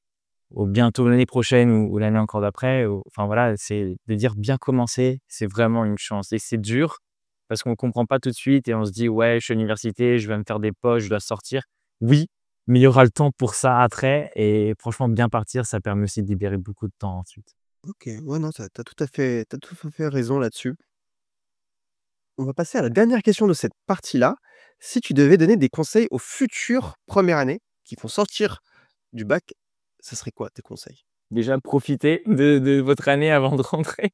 bientôt l'année prochaine ou l'année encore d'après ou enfin voilà, c'est de dire bien commencer, c'est vraiment une chance et c'est dur parce qu'on comprend pas tout de suite et on se dit: «Ouais, je suis à l'université, je vais me faire des poches, je dois sortir». Oui, mais il y aura le temps pour ça après et franchement bien partir, ça permet aussi de libérer beaucoup de temps ensuite. OK, ouais, non, tu as tout à fait raison là-dessus. On va passer à la dernière question de cette partie-là. Si tu devais donner des conseils aux futures premières années qui vont sortir du bac, ça serait quoi tes conseils? Déjà profitez de votre année avant de rentrer.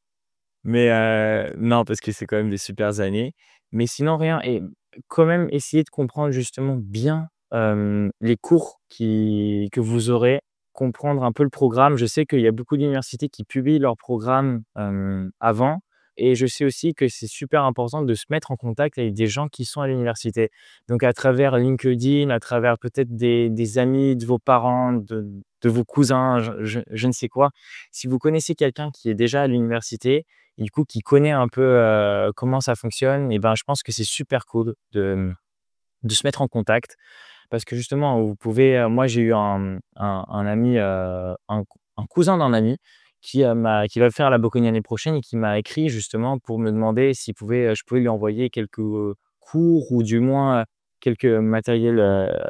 Mais non, parce que c'est quand même des supers années. Mais sinon rien et quand même essayer de comprendre justement bien, les cours que vous aurez, comprendre un peu le programme. Je sais qu'il y a beaucoup d'universités qui publient leur programme, avant et je sais aussi que c'est super important de se mettre en contact avec des gens qui sont à l'université. Donc à travers LinkedIn, à travers peut-être des amis de vos parents, de vos cousins, je ne sais quoi. Si vous connaissez quelqu'un qui est déjà à l'université et du coup, qui connaît un peu, comment ça fonctionne et ben, je pense que c'est super cool de se mettre en contact parce que justement, vous pouvez, moi, j'ai eu un ami, un cousin d'un ami qui va faire la Bocconi l'année prochaine et qui m'a écrit justement pour me demander je pouvais lui envoyer quelques, cours ou du moins, quelques matériels,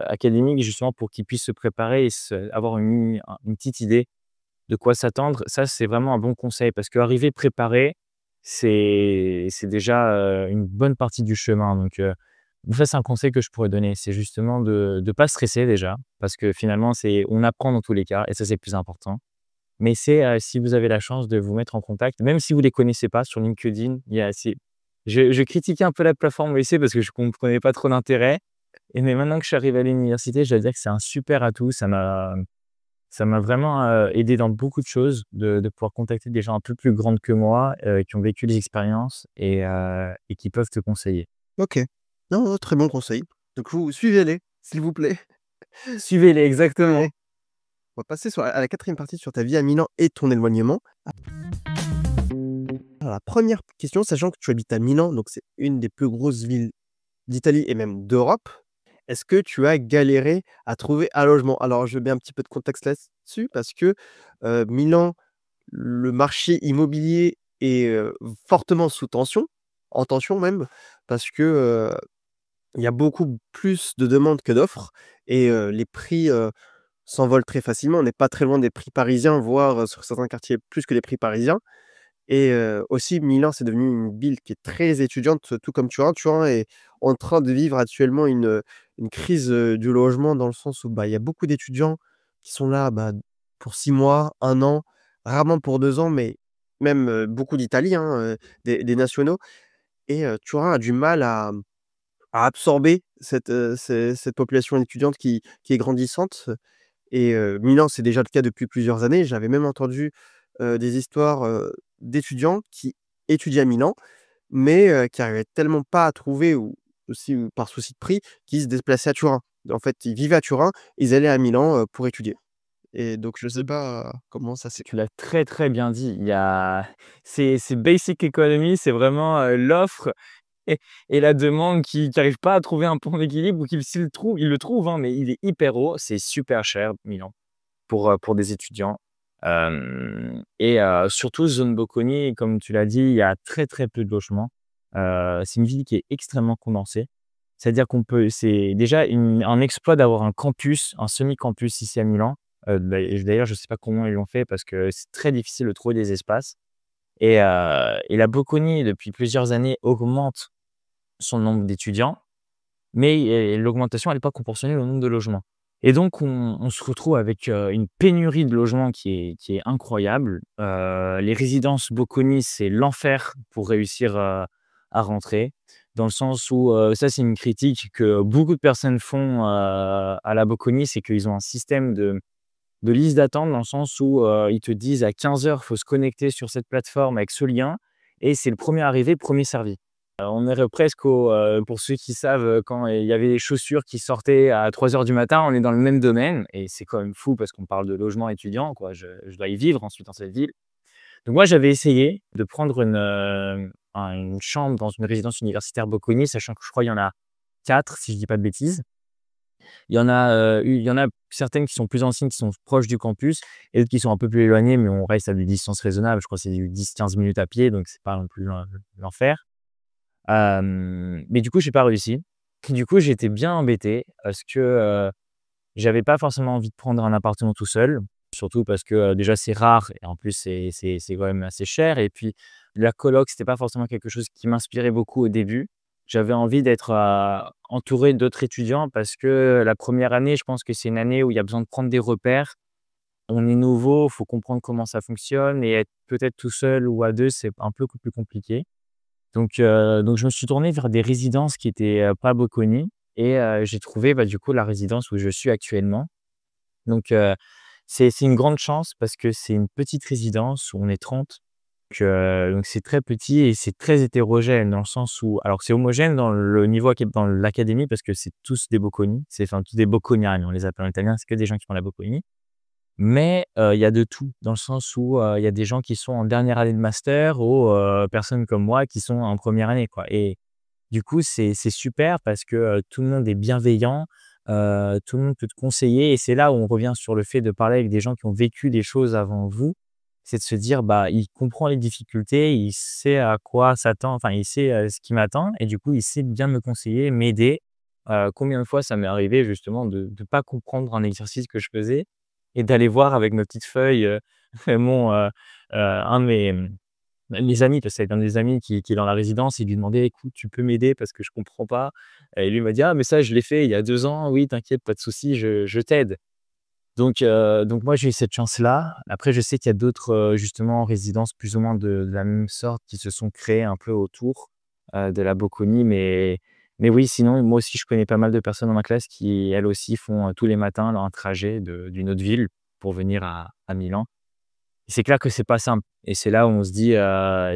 académiques justement pour qu'il puisse se préparer et avoir une petite idée de quoi s'attendre. Ça, c'est vraiment un bon conseil parce qu'arriver préparé, c'est déjà, une bonne partie du chemin donc ça, c'est un conseil que je pourrais donner. C'est justement de pas stresser déjà parce que finalement, on apprend dans tous les cas et ça, c'est le plus important. Mais si vous avez la chance de vous mettre en contact, même si vous les connaissez pas sur LinkedIn, il y a c'est je critiquais un peu la plateforme au lycée parce que je comprenais pas trop l'intérêt mais maintenant que je suis arrivé à l'université, je dois dire que c'est un super atout. Ça m'a vraiment, aidé dans beaucoup de choses de pouvoir contacter des gens un peu plus grandes que moi, qui ont vécu des expériences et qui peuvent te conseiller. OK. Non, non, très bon conseil. Donc vous suivez-les, s'il vous plaît. Suivez-les, exactement. Ouais. On va passer à la 4e partie sur ta vie à Milan et ton éloignement. Alors la première question, sachant que tu habites à Milan, donc c'est une des plus grosses villes d'Italie et même d'Europe. Est-ce que tu as galéré à trouver un logement? Alors je mets un petit peu de contexte là-dessus parce que, Milan, le marché immobilier est, fortement sous tension, en tension même, parce que, il y a beaucoup plus de demandes que d'offres et les prix, s'envolent très facilement. On n'est pas très loin des prix parisiens, voire, sur certains quartiers plus que les prix parisiens et aussi Milan, c'est devenu une ville qui est très étudiante, tout comme Turin. Turin est en train de vivre actuellement une crise, du logement dans le sens où, bah, il y a beaucoup d'étudiants qui sont là, bah, pour 6 mois, 1 an, rarement pour 2 ans, mais même, beaucoup d'Italie, hein, des nationaux et Turin a du mal à absorber cette population étudiante qui est grandissante et Milan, c'est déjà le cas depuis plusieurs années. J'avais même entendu, des histoires, d'étudiants qui étudiaient à Milan, mais qui arrivaient tellement pas à trouver ou aussi ou par souci de prix, qu'ils se déplaçaient à Turin. En fait, ils vivaient à Turin, ils allaient à Milan, pour étudier et donc je sais pas comment ça s'est Tu l'as très, très bien dit. Il y a c'est basic economy, c'est vraiment, l'offre et la demande qui n'arrive pas à trouver un point d'équilibre ou qu'il s'il le trouve il le trouve, hein, mais il est hyper haut. C'est super cher, Milan, pour des étudiants. Et surtout zone Bocconi, comme tu l'as dit, il y a très, très peu de logements. C'est une ville qui est extrêmement condensée. C'est-à-dire qu'on peut c'est déjà un exploit d'avoir un campus, un semi-campus ici à Milan. D'ailleurs, je ne sais pas comment ils l'ont fait parce que c'est très difficile de trouver des espaces et la Bocconi, depuis plusieurs années, augmente son nombre d'étudiants, mais l'augmentation, elle est pas proportionnelle au nombre de logements et donc on se retrouve avec, une pénurie de logements qui est incroyable. Les résidences Bocconi, c'est l'enfer pour réussir, à rentrer, dans le sens où, ça, c'est une critique que beaucoup de personnes font, à la Bocconi, c'est qu'ils ont un système de liste d'attente dans le sens où, ils te disent à 15 heures, il faut se connecter sur cette plateforme avec ce lien et c'est le premier arrivé, premier servi. On est presque pour ceux qui savent, quand il y avait les chaussures qui sortaient à 3 heures du matin, on est dans le même domaine et c'est quand même fou parce qu'on parle de logement étudiant, quoi. Je dois y vivre ensuite dans cette ville. Donc moi, j'avais essayé de prendre une chambre dans une résidence universitaire Bocconi, sachant que je crois qu'il y en a 4 si je dis pas de bêtises. Il y en a certaines qui sont plus anciennes, qui sont proches du campus et d'autres qui sont un peu plus éloignées, mais on reste à des distances raisonnables. Je crois que c'est du 10-15 minutes à pied, donc c'est pas non plus l'enfer. Mais du coup, j'ai pas réussi. Du coup, j'étais bien embêté parce que, j'avais pas forcément envie de prendre un appartement tout seul, surtout parce que, déjà c'est rare et en plus c'est quand même assez cher et puis la coloc, c'était pas forcément quelque chose qui m'inspirait beaucoup au début. J'avais envie d'être, entouré d'autres étudiants parce que la première année, je pense que c'est une année où il y a besoin de prendre des repères. On est nouveau, il faut comprendre comment ça fonctionne et être peut-être tout seul ou à 2, c'est un peu plus compliqué. Donc je me suis tourné vers des résidences qui étaient, pas Bocconi et j'ai trouvé, bah, du coup, la résidence où je suis actuellement. Donc c'est une grande chance parce que c'est une petite résidence où on est 30. Donc c'est très petit et c'est très hétérogène dans le sens où alors c'est homogène dans le niveau dans l'académie parce que c'est tous des Bocconi, c'est enfin tous des Bocconiani, on les appelle en italien, c'est que des gens qui font la Bocconi. Mais il y a de tout, dans le sens où, il y a des gens qui sont en dernière année de master aux, personnes comme moi qui sont en première année, quoi et du coup, c'est super parce que, tout le monde est bienveillant, tout le monde peut te conseiller et c'est là où on revient sur le fait de parler avec des gens qui ont vécu des choses avant vous. C'est de se dire, bah, il comprend les difficultés, il sait à quoi s'attend, enfin, il sait, ce qui m'attend et du coup, il sait bien me conseiller, m'aider. Combien de fois ça m'est arrivé justement de pas comprendre un exercice que je faisais et d'aller voir avec ma petite feuille, mon, un de mes amis, parce que c'est un des amis qui est dans la résidence et lui demander: «Écoute, tu peux m'aider parce que je comprends pas?» Et lui m'a dit: «Ah mais ça je l'ai fait il y a 2 ans, oui t'inquiète, pas de souci, je t'aide». Donc moi j'ai eu cette chance-là. Après je sais qu'il y a d'autres, justement résidences plus ou moins de la même sorte qui se sont créées un peu autour, de la Bocconi mais oui sinon moi aussi je connais pas mal de personnes dans ma classe qui elles aussi font, tous les matins un trajet d'une autre ville pour venir à Milan. C'est clair que c'est pas simple et c'est là où on se dit,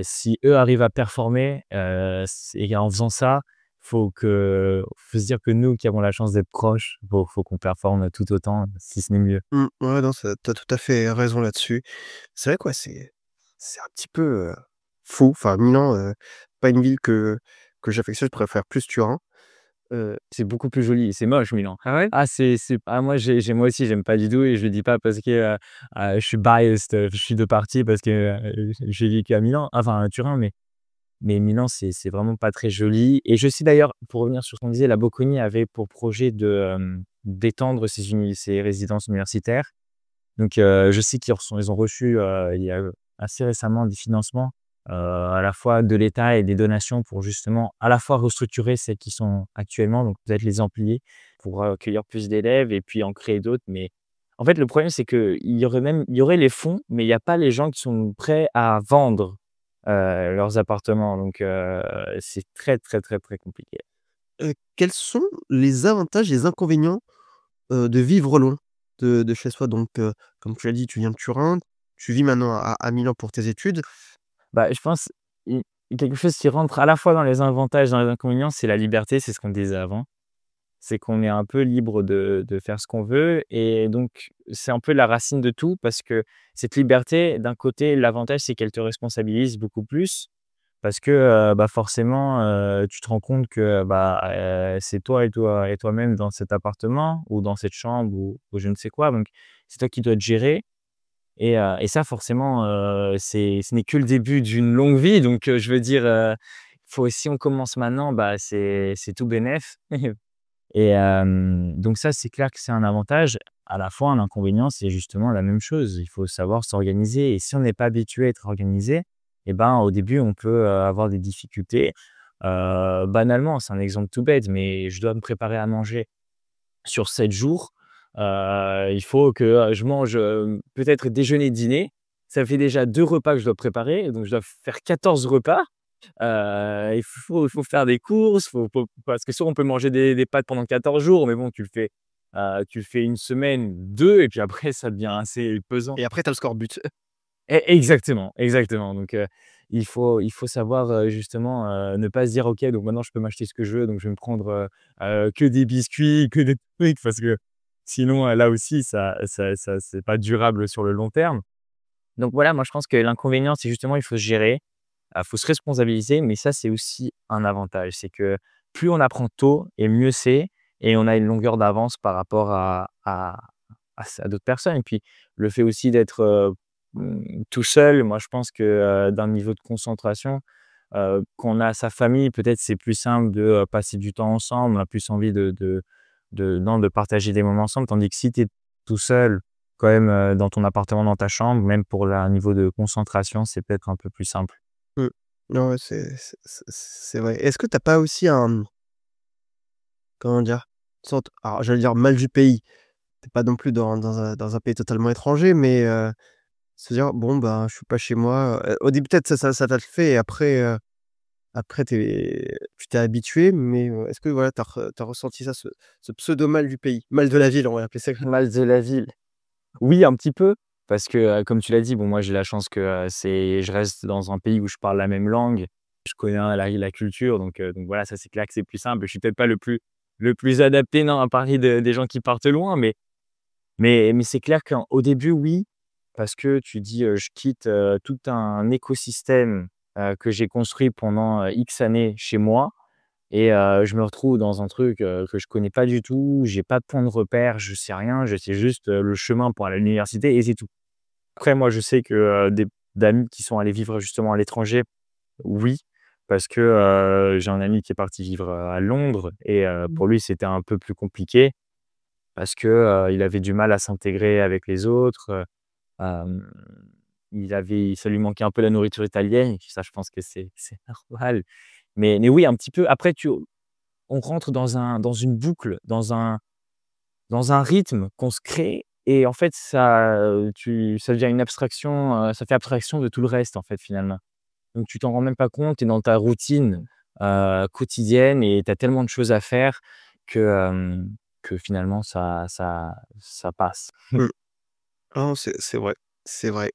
si eux arrivent à performer, et en faisant ça, faut se dire que nous qui avons la chance d'être proches, faut qu'on performe tout autant, si ce n'est mieux. Ouais, non, ça tu tout à fait raison là-dessus. C'est vrai quoi, c'est un petit peu, fou. Enfin Milan, pas une ville que j'affectionne, je préfère plus Turin. C'est beaucoup plus joli. C'est moche Milan. Ah ouais? Ah moi moi aussi j'aime pas du tout et je le dis pas parce que, je suis biased, je suis de parti parce que, j'ai vécu à Milan, enfin à Turin, mais Milan c'est vraiment pas très joli et je sais d'ailleurs, pour revenir sur ce qu'on disait, la Bocconi avait pour projet d'étendre ses résidences universitaires. Donc, je sais ils ont reçu, il y a, assez récemment des financements, à la fois de l'État et des donations pour justement à la fois restructurer celles qui sont actuellement, donc peut-être les amplier pour, accueillir plus d'élèves et puis en créer d'autres. Mais en fait, le problème, c'est il y aurait les fonds, mais il y a pas les gens qui sont prêts à vendre, leurs appartements. Donc, c'est très, très, très, très compliqué. Quels sont les avantages et les inconvénients, de vivre loin de chez soi? Donc, comme tu l'as dit, tu viens de Turin, tu vis maintenant à Milan pour tes études. Bah, je pense, i quelque chose qui rentre à la fois dans les avantages, dans les inconvénients, c'est la liberté, c'est ce qu'on disait avant. C'est qu'on est un peu libre de faire ce qu'on veut et donc c'est un peu la racine de tout parce que cette liberté, d'un côté, l'avantage, c'est qu'elle te responsabilise beaucoup plus parce que, bah, forcément, tu te rends compte que, bah, c'est toi et toi-même dans cet appartement ou dans cette chambre ou je ne sais quoi, donc c'est toi qui dois te gérer et ça forcément, ce n'est que le début d'une longue vie donc je veux dire, faut si on commence maintenant, bah, c'est tout bénef. Et donc ça, c'est clair que c'est un avantage. À la fois, un inconvénient, c'est justement la même chose. Il faut savoir s'organiser et si on n'est pas habitué à être organisé et ben, au début, on peut, avoir des difficultés. Banalement, c'est un exemple tout bête, mais je dois me préparer à manger sur 7 jours. Il faut que, je mange, peut-être déjeuner, dîner. Ça fait déjà 2 repas que je dois préparer, donc je dois faire 14 repas. Il faut faire des courses, faut parce que soit on peut manger des pâtes pendant 14 jours, mais bon, tu le fais 1 semaine, 2 et puis après ça devient assez pesant. Et après tu as le scorbut. Exactement, exactement. Donc, il faut savoir, justement, ne pas se dire: «OK, donc maintenant je peux m'acheter ce que je veux, donc je vais me prendre, que des biscuits, que des trucs», parce que sinon, là aussi ça c'est pas durable sur le long terme. Donc voilà, moi je pense que l'inconvénient, c'est justement il faut se gérer. Faut se responsabiliser, mais ça, c'est aussi un avantage. C'est que plus on apprend tôt et mieux c'est et on a une longueur d'avance par rapport à d'autres personnes et puis le fait aussi d'être, tout seul, moi je pense que, d'un niveau de concentration, quand on a sa famille, peut-être c'est plus simple de, passer du temps ensemble. On a plus envie de partager des moments ensemble. Tandis que si tu es tout seul, quand même, dans ton appartement, dans ta chambre, même pour la un niveau de concentration, c'est peut-être un peu plus simple. Mmh. Non, ouais, c'est vrai. Est-ce que tu as pas aussi un, comment dire? Une sorte, alors j'allais dire mal du pays. Tu es pas non plus dans un pays totalement étranger, mais, se dire: «Bon, bah, je suis pas chez moi», au début peut-être ça t'a le fait et après tu t'es habitué, mais, est-ce que voilà, tu as ressenti ça, ce pseudo mal du pays? Mal de la ville, on va appeler ça. Mal de la ville. Oui, un petit peu, parce que, comme tu l'as dit, bon, moi, j'ai la chance que, je reste dans un pays où je parle la même langue. Je connais, hein, la culture, donc voilà, ça, c'est clair que c'est plus simple. Je suis peut-être pas le plus adapté, non, à Paris des gens qui partent loin, mais c'est clair qu'au début, oui, parce que tu dis, «Je quitte, tout un écosystème, que j'ai construit pendant, X années chez moi et je me retrouve dans un truc, que je connais pas du tout. J'ai pas de point de repère, je sais rien, je sais juste, le chemin pour aller à l'université et c'est tout. Après moi, je sais que, des d'amis qui sont allés vivre justement à l'étranger, oui, parce que, j'ai un ami qui est parti vivre, à Londres et Mmh. pour lui, c'était un peu plus compliqué parce que, il avait du mal à s'intégrer avec les autres, hem, ça lui manquait un peu la nourriture italienne. Ça, je pense que c'est normal. Mais oui, un petit peu. Après on rentre dans une boucle, dans un rythme qu'on se crée et en fait ça devient une abstraction, ça fait abstraction de tout le reste en fait finalement. Donc tu t'en rends même pas compte, tu es dans ta routine, quotidienne et tu as tellement de choses à faire que, que finalement ça passe. Mmh. Non, c'est vrai, c'est vrai.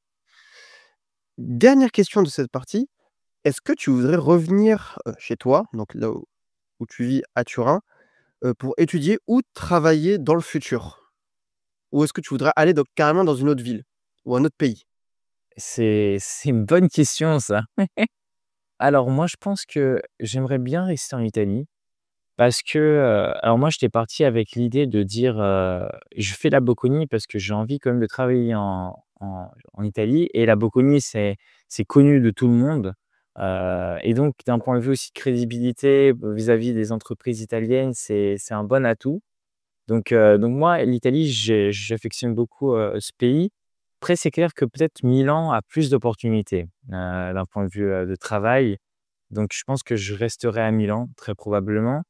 Dernière question de cette partie, est-ce que tu voudrais revenir, chez toi, donc là où tu vis à Turin, pour étudier ou travailler dans le futur? Ou est-ce que tu voudrais aller donc carrément dans une autre ville ou un autre pays? C'est une bonne question ça. Alors moi je pense que j'aimerais bien rester en Italie. Parce que, alors moi, j'étais parti avec l'idée de dire, je fais la Bocconi parce que j'ai envie quand même de travailler en Italie et la Bocconi, c'est connu de tout le monde, et donc d'un point de vue aussi de crédibilité, vis-à-vis des entreprises italiennes, c'est un bon atout. Donc moi, l'Italie, j'affectionne beaucoup, ce pays. Après, c'est clair que peut-être Milan a plus d'opportunités, d'un point de vue, de travail. Donc je pense que je resterai à Milan, très probablement.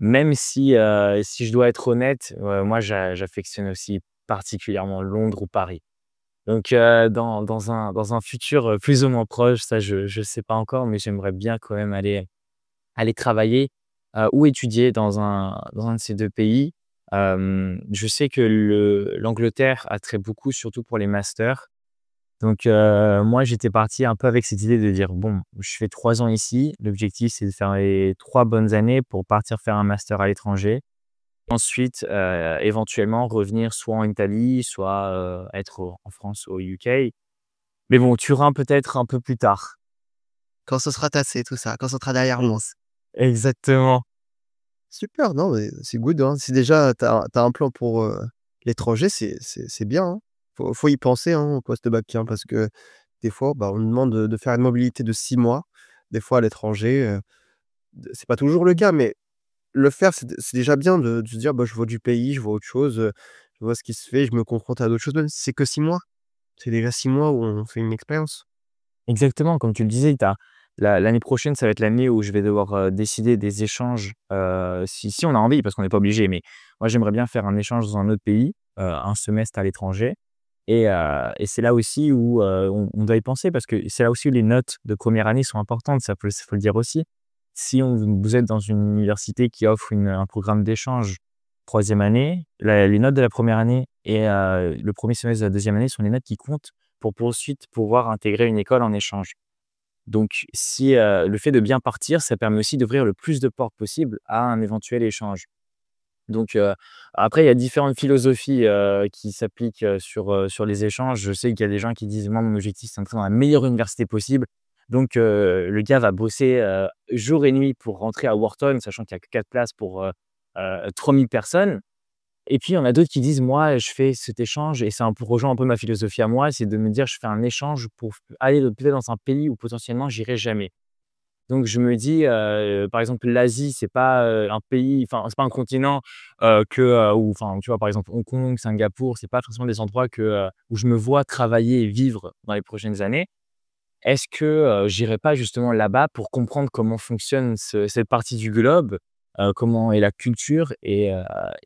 Même si je dois être honnête, moi j'affectionne aussi particulièrement Londres ou Paris. Donc dans un futur, plus ou moins proche, ça je sais pas encore, mais j'aimerais bien quand même aller travailler, ou étudier dans un de ces 2 pays. Je sais que l'Angleterre attrait beaucoup, surtout pour les masters. Donc moi, j'étais parti un peu avec cette idée de dire: «Bon, je fais 3 ans ici. L'objectif, c'est de faire les 3 bonnes années pour partir faire un master à l'étranger. Ensuite, éventuellement revenir soit en Italie, soit, être en France, au UK. Mais bon, Turin peut-être un peu plus tard». Quand ce sera tassé tout ça, quand ce sera derrière nous. Exactement. Super, non mais c'est good, hein. Si déjà tu as un plan pour, l'étranger, c'est bien, hein. Faut y penser, hein, au post-bac, hein, parce que des fois, bah, on nous demande de faire une mobilité de 6 mois, des fois à l'étranger, d c'est pas toujours le cas, mais le faire, c'est déjà bien de se dire: «Bah, je vois du pays, je vois autre chose, je vois ce qui se fait, je me confronte à d'autres choses», même si c'est que 6 mois. C'est déjà 6 mois où on fait une expérience. Exactement, comme tu le disais, tu l'année prochaine, ça va être l'année où je vais devoir, décider des échanges, si on a envie, parce qu'on n'est pas obligé, mais moi, j'aimerais bien faire un échange dans un autre pays, un semestre à l'étranger et c'est là aussi où, on doit y penser parce que c'est là aussi où les notes de première année sont importantes, ça faut le dire aussi. Si vous êtes dans une université qui offre un programme d'échange troisième année, les notes de la première année et le premier semestre de la deuxième année sont les notes qui comptent pour ensuite pouvoir intégrer une école en échange. Donc si, le fait de bien partir, ça permet aussi d'ouvrir le plus de portes possible à un éventuel échange. Donc après il y a différentes philosophies, qui s'appliquent, sur les échanges. Je sais qu'il y a des gens qui disent: «Moi, mon objectif, c'est d'entrer dans la meilleure université possible». Donc le gars va bosser, jour et nuit pour rentrer à Wharton, sachant qu'il y a que 4 places pour, 3 000 personnes. Et puis, il y en a d'autres qui disent: «Moi, je fais cet échange» et c'est un peu rejoint un peu ma philosophie à moi, c'est de me dire: «Je fais un échange pour aller peut-être dans un pays où potentiellement j'irai jamais». Donc je me dis, par exemple, l'Asie, c'est pas, un pays, enfin, c'est pas un continent, où enfin, tu vois, par exemple, Hong Kong, Singapour, c'est pas forcément des endroits où je me vois travailler et vivre dans les prochaines années. Est-ce que, j'irai pas justement là-bas pour comprendre comment fonctionne cette partie du globe, comment est la culture et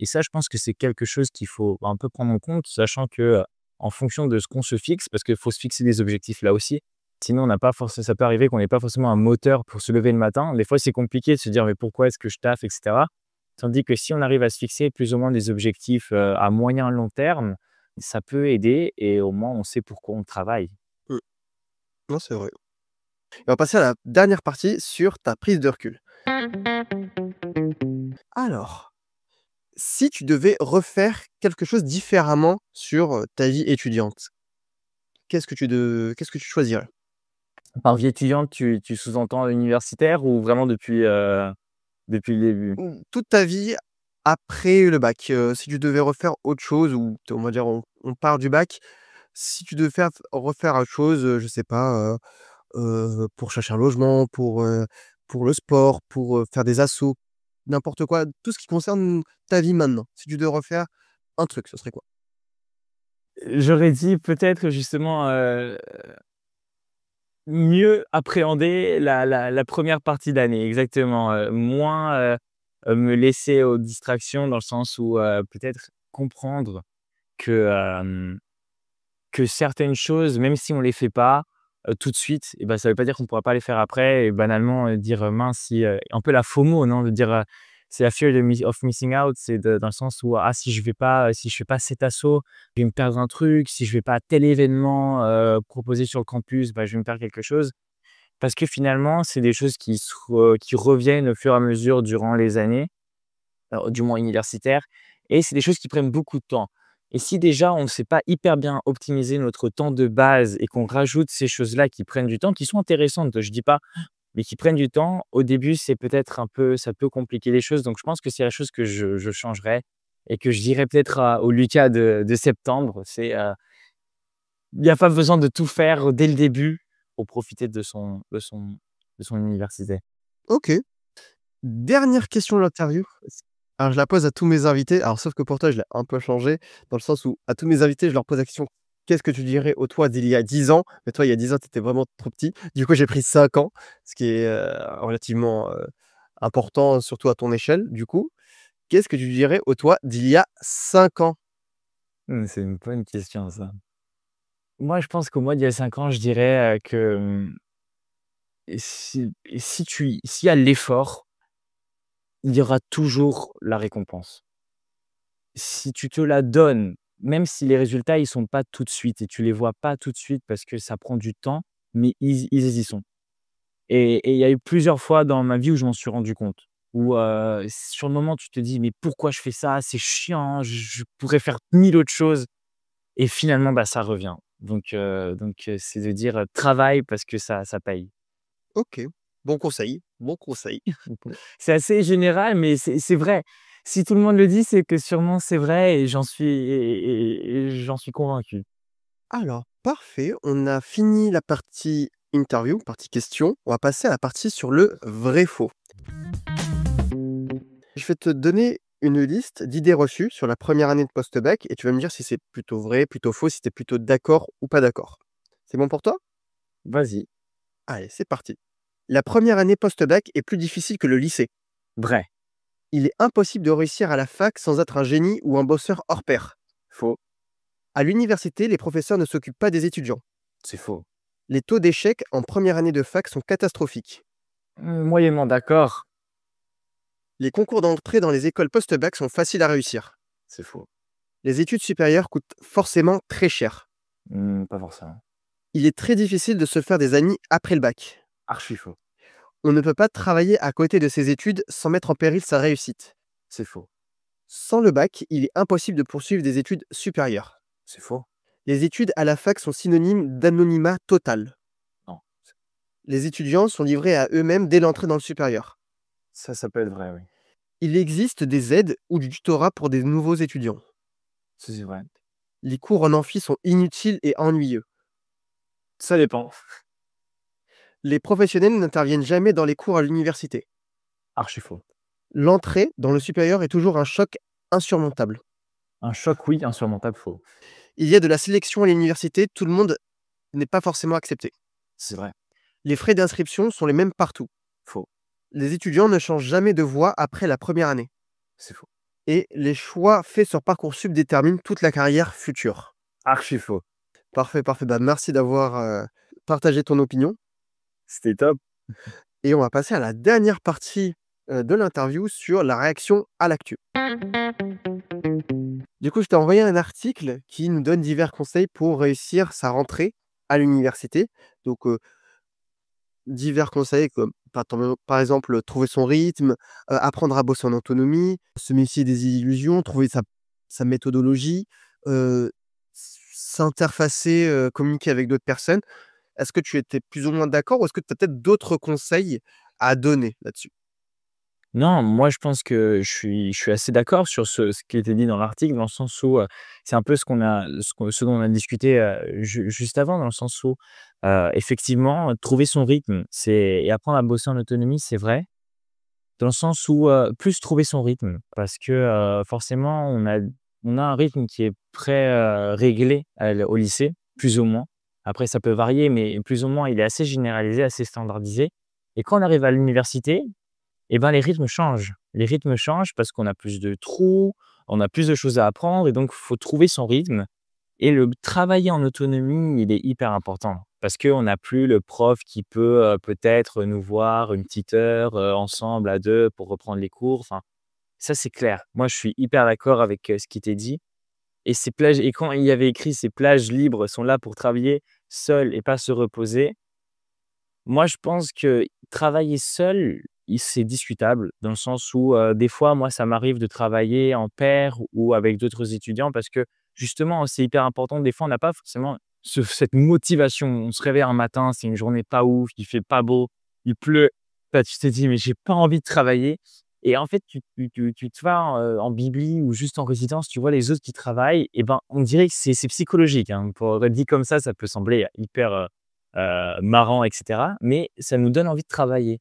ça, je pense que c'est quelque chose qu'il faut un peu prendre en compte, sachant que, en fonction de ce qu'on se fixe, parce qu'il faut se fixer des objectifs là aussi, sinon on n'a pas forcément, ça peut arriver qu'on n'ait pas forcément un moteur pour se lever le matin. Des fois, c'est compliqué de se dire: «Mais pourquoi est-ce que je taffe?» et cetera. Tandis que si on arrive à se fixer plus ou moins des objectifs, à moyen long terme, ça peut aider et au moins on sait pourquoi on travaille. Mmh. Non, c'est vrai. Et on va passer à la dernière partie sur ta prise de recul. Alors, si tu devais refaire quelque chose différemment sur, ta vie étudiante, qu'est-ce que tu choisirais? Par vie étudiante, tu sous-entends universitaire ou vraiment depuis le début? Toute ta vie après le bac, si tu devais refaire autre chose ou on va dire on part du bac, si tu devais refaire autre chose, je sais pas, pour chercher un logement, pour le sport, pour, faire des assos, n'importe quoi, tout ce qui concerne ta vie maintenant. Si tu devais refaire un truc, ce serait quoi? J'aurais dit peut-être justement, mieux appréhender la 1re partie d'année, exactement, moins, me laisser aux distractions dans le sens où, peut-être comprendre que, que certaines choses, même si on les fait pas, tout de suite et bah, ça veut pas dire qu'on pourra pas les faire après et banalement, dire, «Mince si», un peu la FOMO, non? De dire, c'est la fear of missing out, c'est dans le sens où: «Ah si je vais pas, si je fais pas cet assaut, je vais me perdre un truc. Si je vais pas à tel événement, proposé sur le campus, bah, je vais me perdre quelque chose». Parce que finalement, c'est des choses qui reviennent au fur et à mesure durant les années, alors du moins universitaires et c'est des choses qui prennent beaucoup de temps et si déjà on ne sait pas hyper bien optimiser notre temps de base et qu'on rajoute ces choses-là qui prennent du temps, qui sont intéressantes, je dis pas mais qui prennent du temps. Au début, c'est peut-être ça peut compliquer les choses. Donc, je pense que c'est la chose que je changerais et que je dirais peut-être au Lucas de septembre. Il n'y a pas besoin de tout faire dès le début pour profiter de son université. OK. Dernière question de l'interview. Alors je la pose à tous mes invités, alors sauf que pour toi, je l'ai un peu changé, dans le sens où à tous mes invités, je leur pose la question: «Qu'est-ce que tu dirais au toi d'il y a 10 ans?» Mais toi, il y a 10 ans, tu étais vraiment trop petit. Du coup, j'ai pris 5 ans, ce qui est, relativement, important, surtout à ton échelle, du coup. Qu'est-ce que tu dirais au toi d'il y a 5 ans? C'est une bonne question ça. Moi, je pense qu'au moi d'il y a 5 ans, je dirais, que, s'il y a l'effort, il y aura toujours la récompense. Si tu te la donnes, même si les résultats, ils sont pas tout de suite et tu les vois pas tout de suite parce que ça prend du temps, mais ils y sont. Et il y a eu plusieurs fois dans ma vie où je m'en suis rendu compte, où, sur le moment, tu te dis: «Mais pourquoi je fais ça? C'est chiant, je pourrais faire 1000 autres choses» et finalement, bah, ça revient. Donc, c'est de dire, travaille parce que ça paye. OK, bon conseil, bon conseil. C'est assez général, mais c'est vrai. Si tout le monde le dit, c'est que sûrement c'est vrai et j'en suis convaincu. Alors, parfait, on a fini la partie interview, partie question. On va passer à la partie sur le vrai-faux. Je vais te donner une liste d'idées reçues sur la première année de post-bac et tu vas me dire si c'est plutôt vrai, plutôt faux, si tu es plutôt d'accord ou pas d'accord. C'est bon pour toi? Vas-y. Allez, c'est parti. La première année post-bac est plus difficile que le lycée. Vrai. Il est impossible de réussir à la fac sans être un génie ou un bosseur hors pair. Faux. À l'université, les professeurs ne s'occupent pas des étudiants. C'est faux. Les taux d'échec en première année de fac sont catastrophiques. Moyennement d'accord. Les concours d'entrée dans les écoles post-bac sont faciles à réussir. C'est faux. Les études supérieures coûtent forcément très cher. Pas forcément. Il est très difficile de se faire des amis après le bac. Archi faux. On ne peut pas travailler à côté de ses études sans mettre en péril sa réussite. C'est faux. Sans le bac, il est impossible de poursuivre des études supérieures. C'est faux. Les études à la fac sont synonymes d'anonymat total. Non. Les étudiants sont livrés à eux-mêmes dès l'entrée dans le supérieur. Ça peut être vrai, oui. Il existe des aides ou du tutorat pour des nouveaux étudiants. Ça, c'est vrai. Les cours en amphi sont inutiles et ennuyeux. Ça dépend. Les professionnels n'interviennent jamais dans les cours à l'université. Archi faux. L'entrée dans le supérieur est toujours un choc insurmontable. Un choc, oui, insurmontable, faux. Il y a de la sélection à l'université, tout le monde n'est pas forcément accepté. C'est vrai. Les frais d'inscription sont les mêmes partout. Faux. Les étudiants ne changent jamais de voie après la première année. C'est faux. Et les choix faits sur Parcoursup déterminent toute la carrière future. Archi faux. Parfait, parfait. Bah, merci d'avoir partagé ton opinion. C'était top. Et on va passer à la dernière partie de l'interview sur la réaction à l'actu. Du coup, je t'ai envoyé un article qui nous donne divers conseils pour réussir sa rentrée à l'université. Donc, divers conseils comme, par exemple, trouver son rythme, apprendre à bosser en autonomie, se méfier des illusions, trouver sa méthodologie, s'interfacer, communiquer avec d'autres personnes. Est-ce que tu étais plus ou moins d'accord ou est-ce que tu as peut-être d'autres conseils à donner là-dessus? Non, moi, je pense que je suis assez d'accord sur ce qui était dit dans l'article, dans le sens où, c'est un peu ce dont on a discuté, juste avant, dans le sens où, effectivement, trouver son rythme, et apprendre à bosser en autonomie, c'est vrai. Dans le sens où, plus trouver son rythme parce que, forcément, on a un rythme qui est réglé au lycée, plus ou moins. Après ça peut varier, mais plus ou moins, il est assez généralisé, assez standardisé et quand on arrive à l'université et ben, les rythmes changent. Les rythmes changent parce qu'on a plus de trous, on a plus de choses à apprendre et donc il faut trouver son rythme et le travailler en autonomie, il est hyper important parce qu'on n'a plus le prof qui peut, peut-être nous voir une petite heure, ensemble à 2 pour reprendre les cours. Enfin, ça, c'est clair. Moi, je suis hyper d'accord avec, ce qui t'est dit et quand il y avait écrit: «Ces plages libres sont là pour travailler seul et pas se reposer». Moi, je pense que travailler seul, c'est discutable dans le sens où, des fois, moi, ça m'arrive de travailler en pair ou avec d'autres étudiants parce que justement, c'est hyper important. Des fois, on n'a pas forcément cette motivation. On se réveille un matin, c'est une journée pas ouf, il fait pas beau. il pleut. Toi, tu te dis: «Mais j'ai pas envie de travailler» et en fait, tu te vas en Bibli ou juste en résidence, tu vois les autres qui travaillent et ben, on dirait que c'est psychologique, hein. Pour dit comme ça peut sembler hyper, marrant et cetera, mais ça nous donne envie de travailler.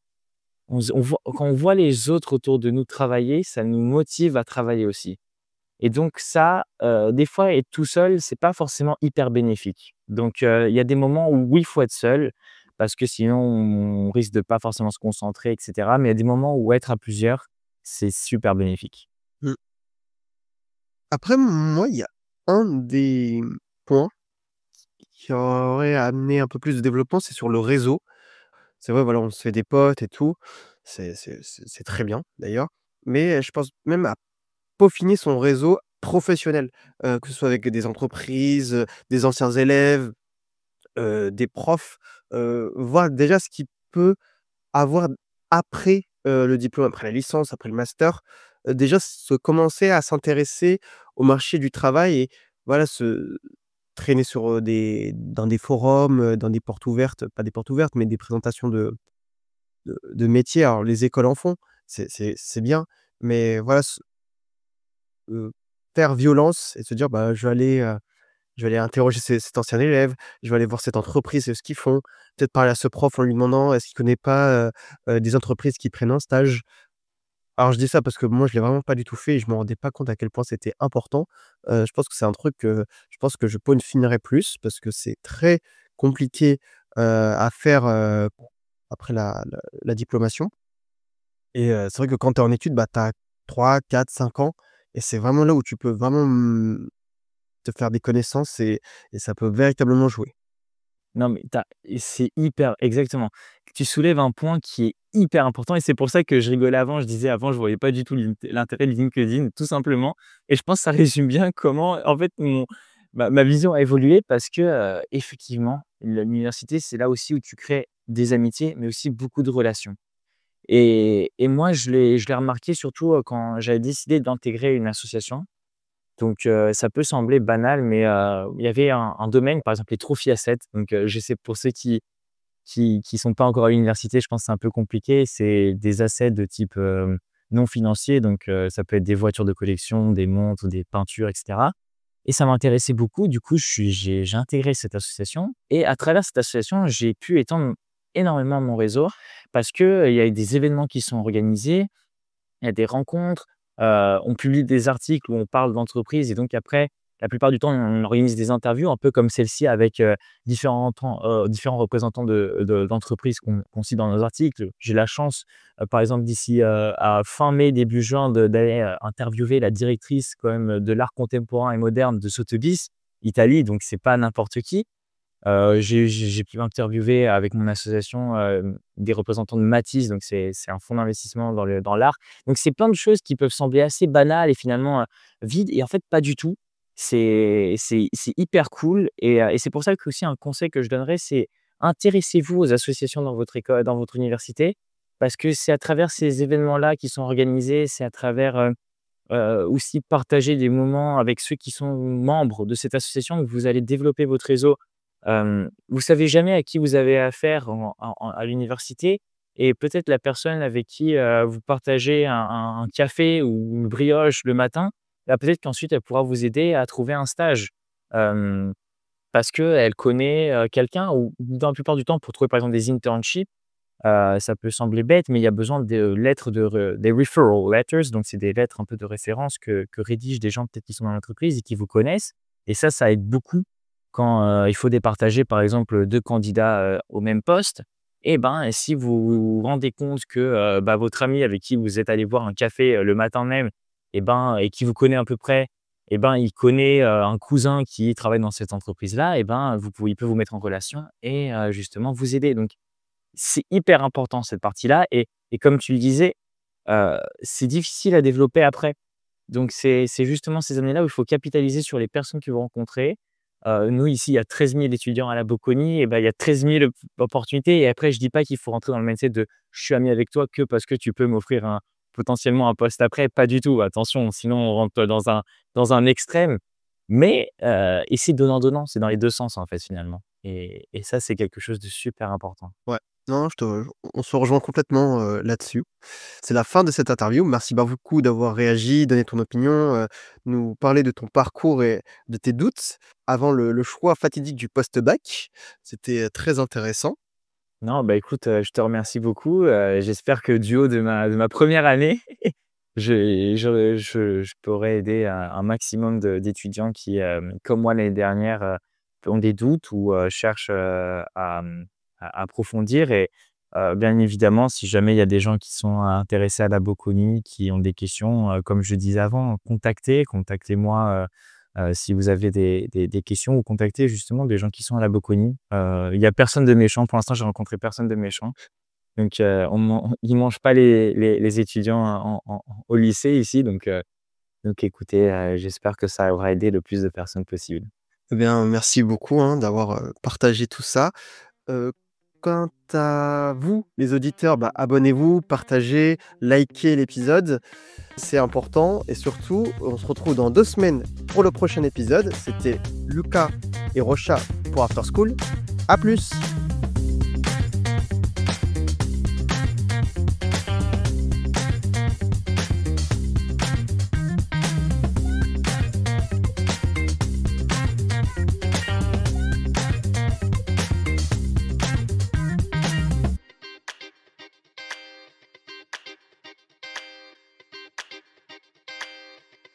On voit quand on voit les autres autour de nous travailler, ça nous motive à travailler aussi. Et donc ça, des fois être tout seul, c'est pas forcément hyper bénéfique. Donc il y a des moments où oui, il faut être seul parce que sinon on risque de pas forcément se concentrer et cetera. Mais il y a des moments où être à plusieurs, c'est super bénéfique. Mmh. Après, moi, il y a un des points qui aurait amené un peu plus de développement, c'est sur le réseau. C'est vrai, voilà, on se fait des potes et tout. C'est très bien d'ailleurs, mais je pense même à peaufiner son réseau professionnel, que ce soit avec des entreprises, des anciens élèves, des profs, voir déjà ce qu'il peut avoir après, le diplôme, après la licence, après le master, déjà se commencer à s'intéresser au marché du travail et voilà, se traîner sur, des dans des forums, dans des portes ouvertes, pas des portes ouvertes, mais des présentations de métiers. Alors les écoles en font, c'est bien, mais voilà, heu, faire violence et se dire: «Bah, je vais aller interroger cet ancien élève, je vais aller voir cette entreprise et ce qu'ils font». Peut-être parler à ce prof en lui demandant est-ce qu'il connaît pas, des entreprises qui prennent un stage? Alors je dis ça parce que moi je l'ai vraiment pas du tout fait et je me rendais pas compte à quel point c'était important. Je pense que c'est un truc que je pense que je peaufinirai plus parce que c'est très compliqué, à faire, après la diplomation et c'est vrai que quand tu es en études, bah, tu as 3-4-5 ans et c'est vraiment là où tu peux vraiment, te faire des connaissances et ça peut véritablement jouer. Non, mais c'est hyper exactement. Tu soulèves un point qui est hyper important et c'est pour ça que je rigolais avant. Je disais avant, je voyais pas du tout l'intérêt de LinkedIn, tout simplement et je pense que ça résume bien comment, en fait, ma vision a évolué parce que, effectivement, l'université, c'est là aussi où tu crées des amitiés, mais aussi beaucoup de relations et moi, je l'ai remarqué surtout, quand j'avais décidé d'intégrer une association. Donc ça peut sembler banal, mais il y avait un domaine, par exemple les trophies assets. Donc je sais pour ceux qui sont pas encore à l'université, je pense que c'est un peu compliqué. C'est des assets de type, non financier, donc ça peut être des voitures de collection, des montres, des peintures et cetera et ça m'intéressait beaucoup. Du coup, j'ai intégré cette association et à travers cette association, j'ai pu étendre énormément mon réseau parce qu'il y a des événements qui sont organisés, il y a des rencontres, on publie des articles où on parle d'entreprise et donc après, la plupart du temps, on organise des interviews un peu comme celle-ci avec, différents représentants d'entreprises qu'on cite dans nos articles. J'ai la chance, par exemple d'ici, à fin mai, début juin d'aller, interviewer la directrice quand même de l'art contemporain et moderne de Sotheby's, Italie, donc c'est pas n'importe qui. J'ai pu interviewer avec mon association, des représentants de Matisse, donc c'est un fonds d'investissement dans l'art. Donc c'est plein de choses qui peuvent sembler assez banales et finalement, vides et en fait pas du tout. C'est hyper cool et c'est pour ça qu'aussi un conseil que je donnerais, c'est intéressez-vous aux associations dans votre école dans votre université, parce que c'est à travers ces événements-là qui sont organisés, c'est à travers, aussi partager des moments avec ceux qui sont membres de cette association que vous allez développer votre réseau. Vous savez jamais à qui vous avez affaire à l'université et peut-être la personne avec qui, vous partagez un café ou une brioche le matin, bah, peut-être qu'ensuite elle pourra vous aider à trouver un stage. Hem, Parce qu'elle connaît, quelqu'un ou dans la plupart du temps pour trouver par exemple des internships, ça peut sembler bête, mais il y a besoin de lettres des referral letters, donc c'est des lettres un peu de référence que rédigent des gens peut-être qui sont dans l'entreprise et qui vous connaissent et ça aide beaucoup quand, il faut départager par exemple, 2 candidats, au même poste et ben, si vous vous rendez compte que, bah, votre ami avec qui vous êtes allé boire un café, le matin même et ben et qui vous connaît à peu près et ben, il connaît, un cousin qui travaille dans cette entreprise-là et ben, il peut vous mettre en relation et justement vous aider donc c'est hyper important cette partie-là et comme tu le disais, c'est difficile à développer après. Donc c'est justement ces années-là où il faut capitaliser sur les personnes que vous rencontrez. Nous ici, il y a 13 000 étudiants à la Bocconi et ben, il y a 13 000 opportunités et après je dis pas qu'il faut rentrer dans le mindset de: «Je suis ami avec toi que parce que tu peux m'offrir potentiellement un poste après». Pas du tout, attention, sinon on rentre dans un extrême. Mais et c'est donnant-donnant, c'est dans les 2 sens en fait finalement et ça c'est quelque chose de super important. Ouais. Non, on se rejoint complètement, là-dessus. C'est la fin de cette interview. Merci beaucoup d'avoir réagi, donné ton opinion, nous parler de ton parcours et de tes doutes avant le choix fatidique du post-bac. C'était, très intéressant. Non, bah, écoute, je te remercie beaucoup, j'espère que du haut de ma première année, je pourrai aider un maximum d'étudiants qui, comme moi l'année dernière, ont des doutes ou, cherchent, à approfondir et bien évidemment, si jamais il y a des gens qui sont intéressés à la Bocconi, qui ont des questions, comme je disais avant, contactez-moi, si vous avez des questions ou contactez justement des gens qui sont à la Bocconi. Il y a personne de méchant. Pour l'instant, j'ai rencontré personne de méchant. Donc, ils mangent pas les étudiants au lycée ici. Donc écoutez, j'espère que ça aura aidé le plus de personnes possible. Eh bien, merci beaucoup, hein, d'avoir, partagé tout ça. Heu, Quant à vous, les auditeurs, bah, abonnez-vous, partagez, likez l'épisode, c'est important et surtout, on se retrouve dans 2 semaines pour le prochain épisode. C'était Lucas et Rocha pour After School. À plus!